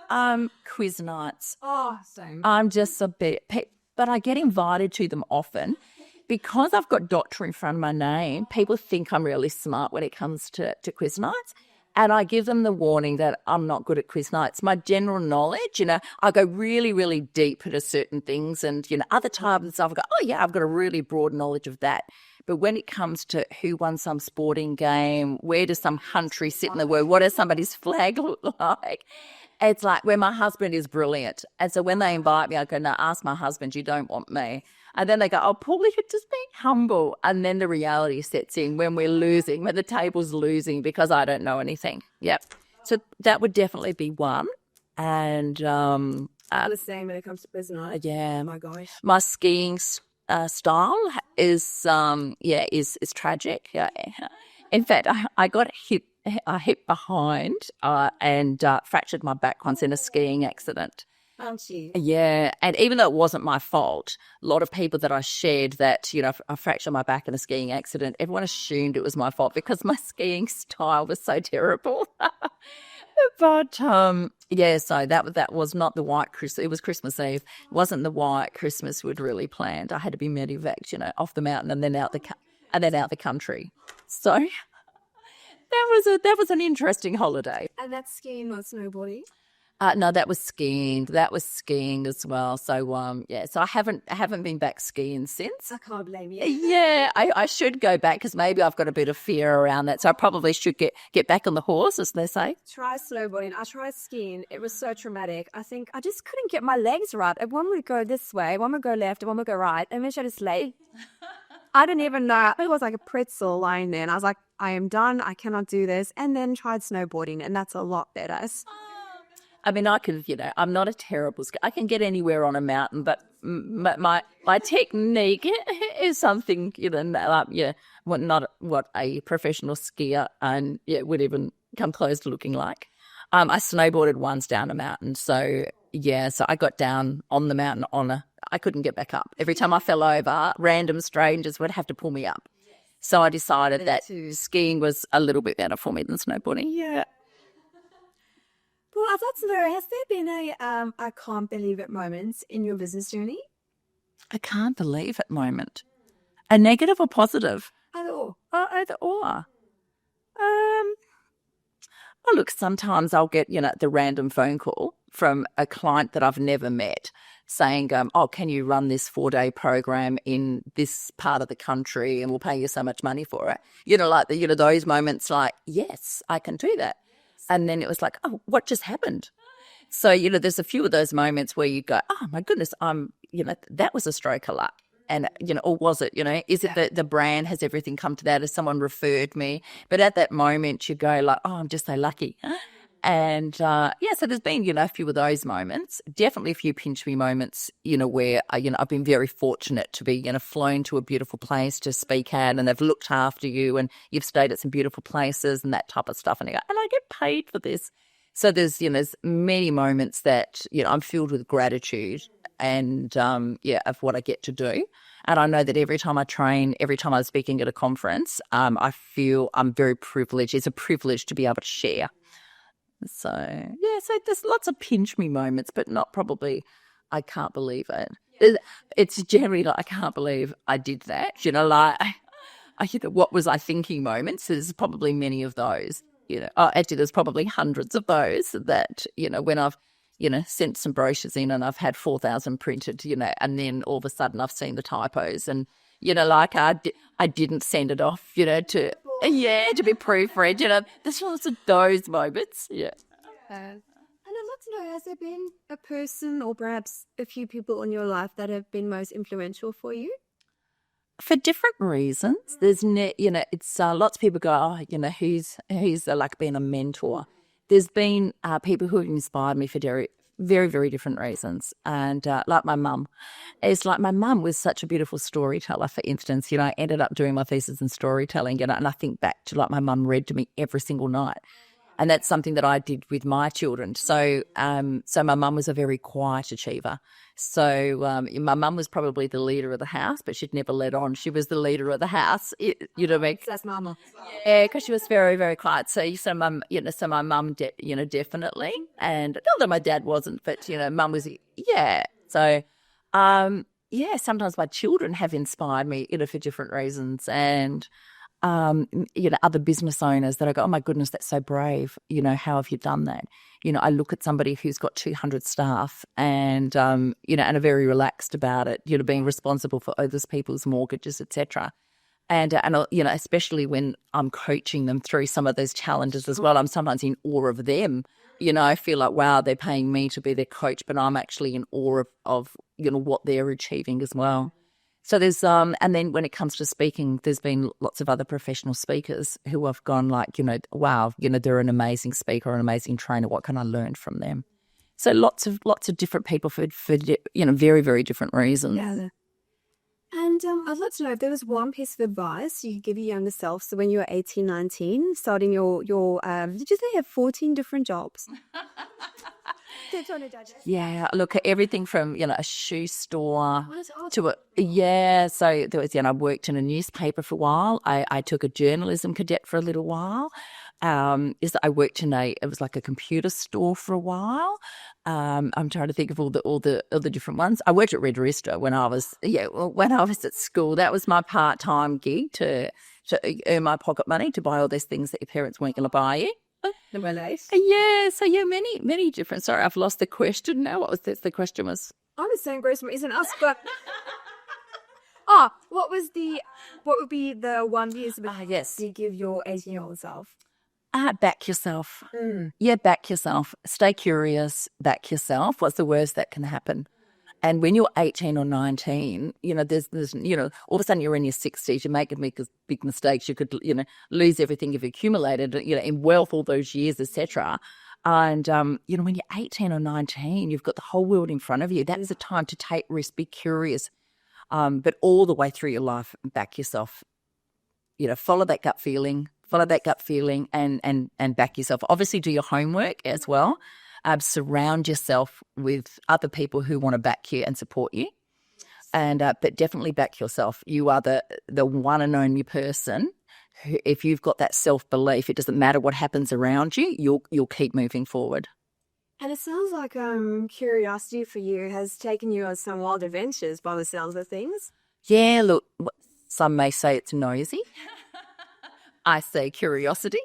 Speaker 1: got? Quiz nights.
Speaker 3: Oh, same.
Speaker 1: I'm just a bit, but I get invited to them often. Because I've got doctor in front of my name, people think I'm really smart when it comes to quiz nights. And I give them the warning that I'm not good at quiz nights. My general knowledge, I go really, really deep into certain things. And, other times I've got, oh, yeah, I've got a really broad knowledge of that. But when it comes to who won some sporting game, where does some country sit in the world, what does somebody's flag look like? It's like where my husband is brilliant. And so when they invite me, I go, no, ask my husband, you don't want me. And then they go, oh, Paula, you're just being humble. And then the reality sets in when we're losing, when the table's losing because I don't know anything. Yep. So that would definitely be one. And
Speaker 3: The same when it comes to business.
Speaker 1: yeah,
Speaker 3: Oh my gosh.
Speaker 1: my skiing style is tragic. Yeah. In fact, I got hit behind and fractured my back once in a skiing accident.
Speaker 3: Aren't you?
Speaker 1: Yeah, and even though it wasn't my fault, a lot of people that I shared that, I fractured my back in a skiing accident, everyone assumed it was my fault because my skiing style was so terrible. But, so that was not the white Christmas. It was Christmas Eve. It wasn't the white Christmas we'd really planned. I had to be medevaced, off the mountain and then out the country. So that was an interesting holiday.
Speaker 3: And that's skiing or snowboarding?
Speaker 1: No, that was skiing. That was skiing as well. So so I haven't been back skiing since.
Speaker 3: I can't blame you.
Speaker 1: Yeah, I should go back because maybe I've got a bit of fear around that. So I probably should get back on the horse, as they say.
Speaker 3: Try snowboarding. I tried skiing. It was so traumatic. I think I just couldn't get my legs right. One would go this way, one would go left, and one would go right. And eventually I just lay. I didn't even know. It was like a pretzel lying there. And I was like, I am done. I cannot do this. And then tried snowboarding, and that's a lot better.
Speaker 1: I mean, I can, I'm not a terrible skier. I can get anywhere on a mountain, but my technique is something, not what a professional skier and would even come close to looking like. I snowboarded once down a mountain, so I got down on the mountain I couldn't get back up. Every time I fell over, random strangers would have to pull me up. So I decided that skiing was a little bit better for me than snowboarding. Yeah.
Speaker 3: Well, I'd like to know, has there been a I can't believe it moments in your business journey?
Speaker 1: I can't believe it moment. A negative or positive?
Speaker 3: Either or.
Speaker 1: Either or. Look, sometimes I'll get, the random phone call from a client that I've never met saying, can you run this 4-day program in this part of the country and we'll pay you so much money for it? Those moments like, yes, I can do that. And then it was like, oh, what just happened? So, there's a few of those moments where you go, oh, my goodness, that was a stroke of luck. And, or was it, is it that the brand has everything come to that as someone referred me? But at that moment you go like, oh, I'm just so lucky. And, so there's been, a few of those moments, definitely a few pinch me moments, where, I've been very fortunate to be, flown to a beautiful place to speak at and they've looked after you and you've stayed at some beautiful places and that type of stuff. And I get paid for this. So there's, there's many moments that, I'm filled with gratitude and, of what I get to do. And I know that every time I train, every time I'm speaking at a conference, I feel I'm very privileged. It's a privilege to be able to share. So, so there's lots of pinch me moments, but not probably, I can't believe it. It's generally like, I can't believe I did that. What was I thinking moments? There's probably many of those, actually there's probably hundreds of those that, when I've, sent some brochures in and I've had 4,000 printed, and then all of a sudden I've seen the typos and, I didn't send it off, to be proofread, there's lots of those moments, yeah.
Speaker 3: And I'd love to know, has there been a person or perhaps a few people in your life that have been most influential for you?
Speaker 1: For different reasons. There's, it's lots of people go, who's like being a mentor. There's been people who have inspired me for very, very, very different reasons. And like my mum. It's like my mum was such a beautiful storyteller, for instance. I ended up doing my thesis in storytelling, and I think back to like my mum read to me every single night. And that's something that I did with my children. So so my mum was a very quiet achiever. So my mum was probably the leader of the house, but she'd never let on. She was the leader of the house. You know what I mean?
Speaker 3: That's mama.
Speaker 1: Yeah, because she was very, very quiet. So mum, so my mum, definitely. And not that my dad wasn't, but, mum was, yeah. So, sometimes my children have inspired me, for different reasons. And other business owners that I go, oh my goodness, that's so brave. How have you done that? I look at somebody who's got 200 staff and, and are very relaxed about it, being responsible for other people's mortgages, etc. And especially when I'm coaching them through some of those challenges as well, I'm sometimes in awe of them. I feel like, wow, they're paying me to be their coach, but I'm actually in awe of what they're achieving as well. So there's, and then when it comes to speaking, there's been lots of other professional speakers who have gone like, wow, they're an amazing speaker, an amazing trainer. What can I learn from them? So lots of different people for very, very different reasons.
Speaker 3: Yeah. And I'd love to know if there was one piece of advice you could give your younger self. So when you were 18, 19, starting your did you say you have 14 different jobs?
Speaker 1: Yeah, look, everything from, a shoe store to so there was, I worked in a newspaper for a while. I took a journalism cadet for a little while. I worked in it was like a computer store for a while. I'm trying to think of all the different ones. I worked at Red Rooster when I was at school. That was my part-time gig to earn my pocket money to buy all those things that your parents weren't going to buy you. Yeah, so many different. Sorry, I've lost the question now. What was this? The question was.
Speaker 3: I was saying Grossman isn't us, but what would be the one piece of advice you give your 18-year-old self?
Speaker 1: Back yourself. Yeah, back yourself. Stay curious. Back yourself. What's the worst that can happen? And when you're 18 or 19, there's all of a sudden you're in your 60s, you're making big mistakes. You could, lose everything you've accumulated, in wealth all those years, etc. And, when you're 18 or 19, you've got the whole world in front of you. That is a time to take risks, be curious. But all the way through your life, back yourself. Follow that gut feeling and back yourself. Obviously do your homework as well. Surround yourself with other people who want to back you and support you, and but definitely back yourself. You are the one and only person who, if you've got that self-belief, it doesn't matter what happens around you, you'll keep moving forward.
Speaker 3: And it sounds like curiosity for you has taken you on some wild adventures by the sounds of things.
Speaker 1: Yeah, look, some may say it's nosy. I say curiosity.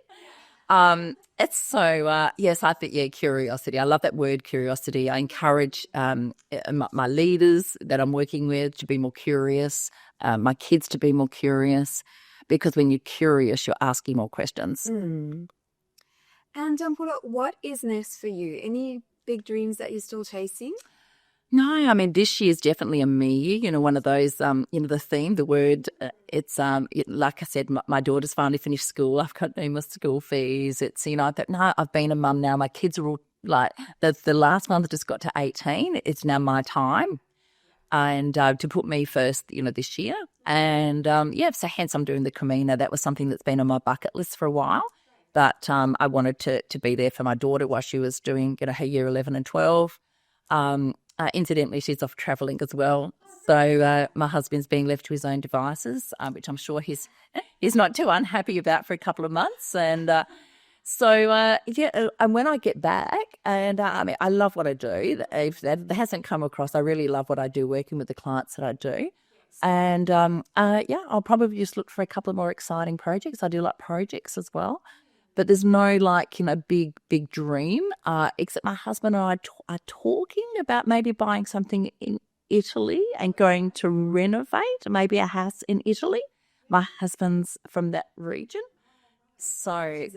Speaker 1: It's so, yes, I think, curiosity. I love that word, curiosity. I encourage my leaders that I'm working with to be more curious, my kids to be more curious, because when you're curious, you're asking more questions.
Speaker 3: And Paula, what is next for you? Any big dreams that you're still chasing?
Speaker 1: No, I mean, this year's definitely a me, one of those, the theme, the word, it's, like I said, my daughter's finally finished school. I've got no more school fees. It's, I've been a mum now. My kids are all like, the last one that just got to 18, it's now my time. And to put me first, this year. And, so hence I'm doing the Camino. That was something that's been on my bucket list for a while. But I wanted to be there for my daughter while she was doing, her year 11 and 12. Incidentally, she's off travelling as well. So my husband's being left to his own devices, which I'm sure he's not too unhappy about for a couple of months. And and when I get back, and I love what I do. If that hasn't come across, I really love what I do working with the clients that I do. And, I'll probably just look for a couple of more exciting projects. I do like projects as well. But there's no big dream, except my husband and I are talking about maybe buying something in Italy and going to renovate maybe a house in Italy. My husband's from that region. So,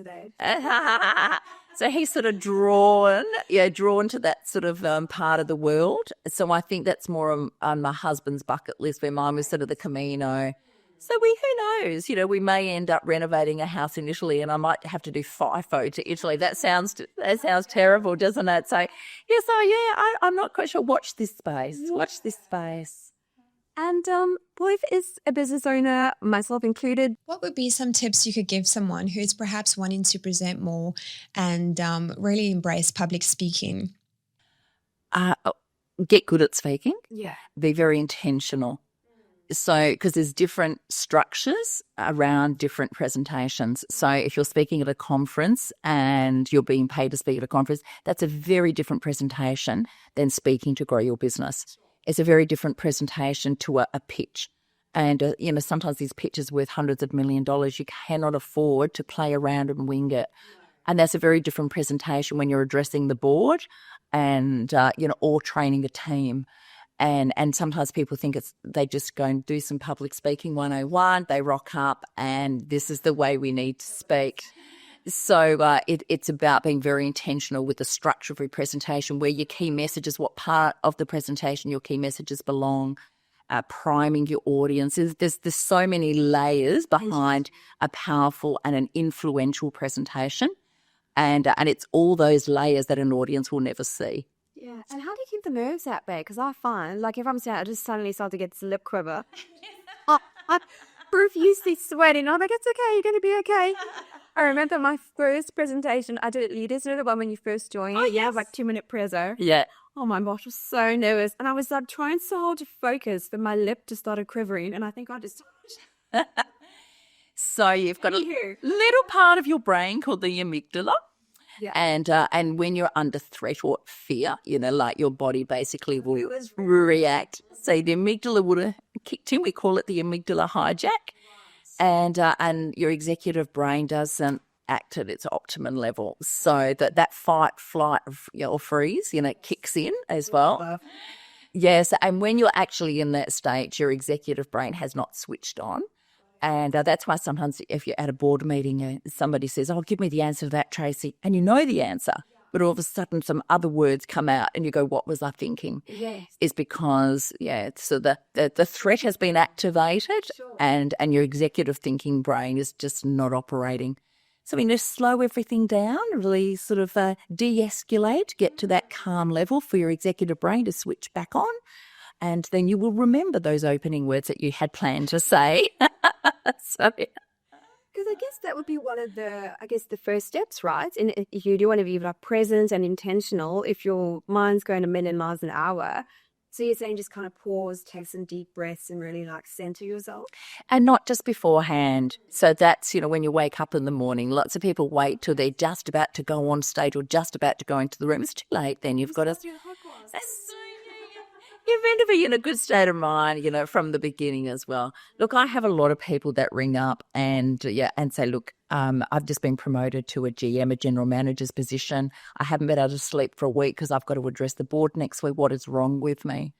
Speaker 1: so he's sort of drawn to that sort of part of the world. So I think that's more on my husband's bucket list, where mine was sort of the Camino. So who knows? We may end up renovating a house in Italy, and I might have to do FIFO to Italy. That sounds terrible, doesn't it? So I'm not quite sure. Watch this space.
Speaker 3: And Boy is a business owner, myself included.
Speaker 2: What would be some tips you could give someone who's perhaps wanting to present more and really embrace public speaking?
Speaker 1: Get good at speaking.
Speaker 3: Yeah.
Speaker 1: Be very intentional. So, because there's different structures around different presentations. So if you're speaking at a conference and you're being paid to speak at a conference, that's a very different presentation than speaking to grow your business. It's a very different presentation to a pitch. And, sometimes these pitches worth hundreds of $1 million. You cannot afford to play around and wing it. And that's a very different presentation when you're addressing the board and, or training a team. And sometimes people think they just go and do some public speaking 101, they rock up, and this is the way we need to speak. So it's about being very intentional with the structure of your presentation, where your key messages, what part of the presentation your key messages belong, priming your audience. There's so many layers behind a powerful and an influential presentation, and it's all those layers that an audience will never see.
Speaker 3: Yeah. And how do you keep the nerves at bay? Because I find, like, if I'm saying, I just suddenly start to get this lip quiver. I'm profusely sweating. I'm like, it's okay. You're going to be okay. I remember my first presentation I did at Leaders, the one when you first joined.
Speaker 1: Oh, yes.
Speaker 3: Like 2-minute prezzo.
Speaker 1: Yeah.
Speaker 3: Oh my gosh, I was so nervous. And I was like trying so hard to focus, but my lip just started quivering. And I think I just...
Speaker 1: So you've got a little part of your brain called the amygdala.
Speaker 3: Yeah.
Speaker 1: And when you're under threat or fear, like your body basically will react. So the amygdala would have kicked in. We call it the amygdala hijack. And your executive brain doesn't act at its optimum level. So that fight, flight, or freeze, kicks in as well. Yes, and when you're actually in that state, your executive brain has not switched on. And that's why sometimes if you're at a board meeting, somebody says, oh, give me the answer to that, Tracy. And you know the answer, but all of a sudden some other words come out and you go, what was I thinking?
Speaker 3: Yes.
Speaker 1: Is because, so the threat has been activated.
Speaker 3: Sure.
Speaker 1: and your executive thinking brain is just not operating. So we need to slow everything down, really sort of de-escalate, get to that calm level for your executive brain to switch back on. And then you will remember those opening words that you had planned to say. So, yeah.
Speaker 3: Because I guess that would be one of the first steps, right? And if you do want to be like present and intentional, if your mind's going a million miles an hour, so you're saying just kind of pause, take some deep breaths and really like center yourself?
Speaker 1: And not just beforehand. So that's, when you wake up in the morning, lots of people wait till they're just about to go on stage or just about to go into the room. It's too late then. You've got to... You're meant to be in a good state of mind, from the beginning as well. Look, I have a lot of people that ring up and say, look, I've just been promoted to a GM, a general manager's position. I haven't been able to sleep for a week because I've got to address the board next week. What is wrong with me?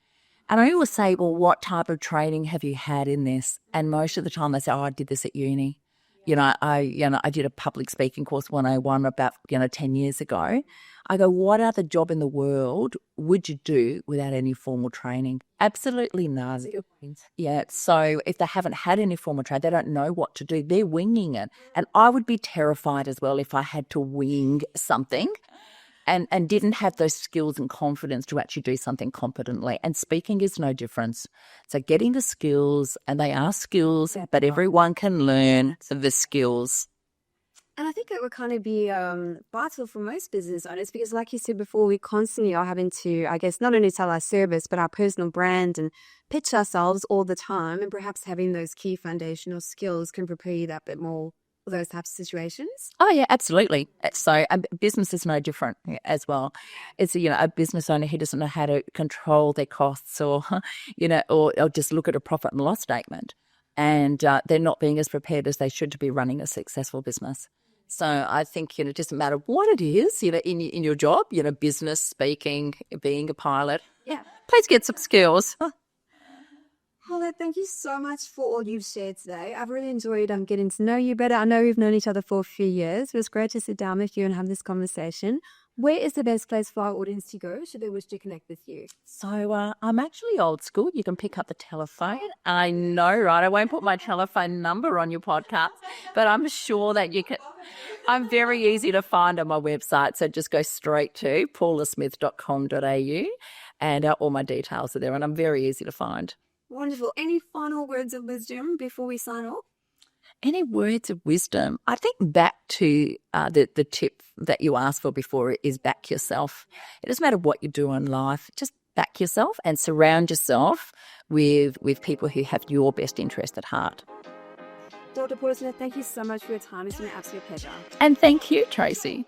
Speaker 1: And I always say, well, what type of training have you had in this? And most of the time they say, oh, I did this at uni. I did a public speaking course 101 about, 10 years ago. I go, what other job in the world would you do without any formal training? Absolutely none. Yeah. So if they haven't had any formal training, they don't know what to do. They're winging it. And I would be terrified as well if I had to wing something and didn't have those skills and confidence to actually do something competently. And speaking is no difference. So getting the skills, and they are skills, but everyone can learn the skills.
Speaker 3: And I think it would kind of be vital for most business owners because, like you said before, we constantly are having to, I guess, not only tell our service, but our personal brand and pitch ourselves all the time. And perhaps having those key foundational skills can prepare you that bit more for those types of situations.
Speaker 1: Oh, yeah, absolutely. So business is no different as well. It's, a business owner who doesn't know how to control their costs or, or just look at a profit and loss statement. And they're not being as prepared as they should to be running a successful business. So I think, it doesn't matter what it is, in your job, business, speaking, being a pilot.
Speaker 3: Yeah.
Speaker 1: Please get some skills.
Speaker 3: Paula, thank you so much for all you've shared today. I've really enjoyed getting to know you better. I know we've known each other for a few years. It was great to sit down with you and have this conversation. Where is the best place for our audience to go should they wish to connect with you?
Speaker 1: So I'm actually old school. You can pick up the telephone. I know, right? I won't put my telephone number on your podcast, but I'm sure that you can. I'm very easy to find on my website. So just go straight to paulasmith.com.au and all my details are there. And I'm very easy to find.
Speaker 3: Wonderful. Any final words of wisdom before we sign off?
Speaker 1: Any words of wisdom? I think back to the tip that you asked for before is back yourself. It doesn't matter what you do in life, just back yourself and surround yourself with people who have your best interest at heart.
Speaker 3: Dr. Paula Smith, thank you so much for your time. It's been an absolute pleasure.
Speaker 1: And thank you, Tracy.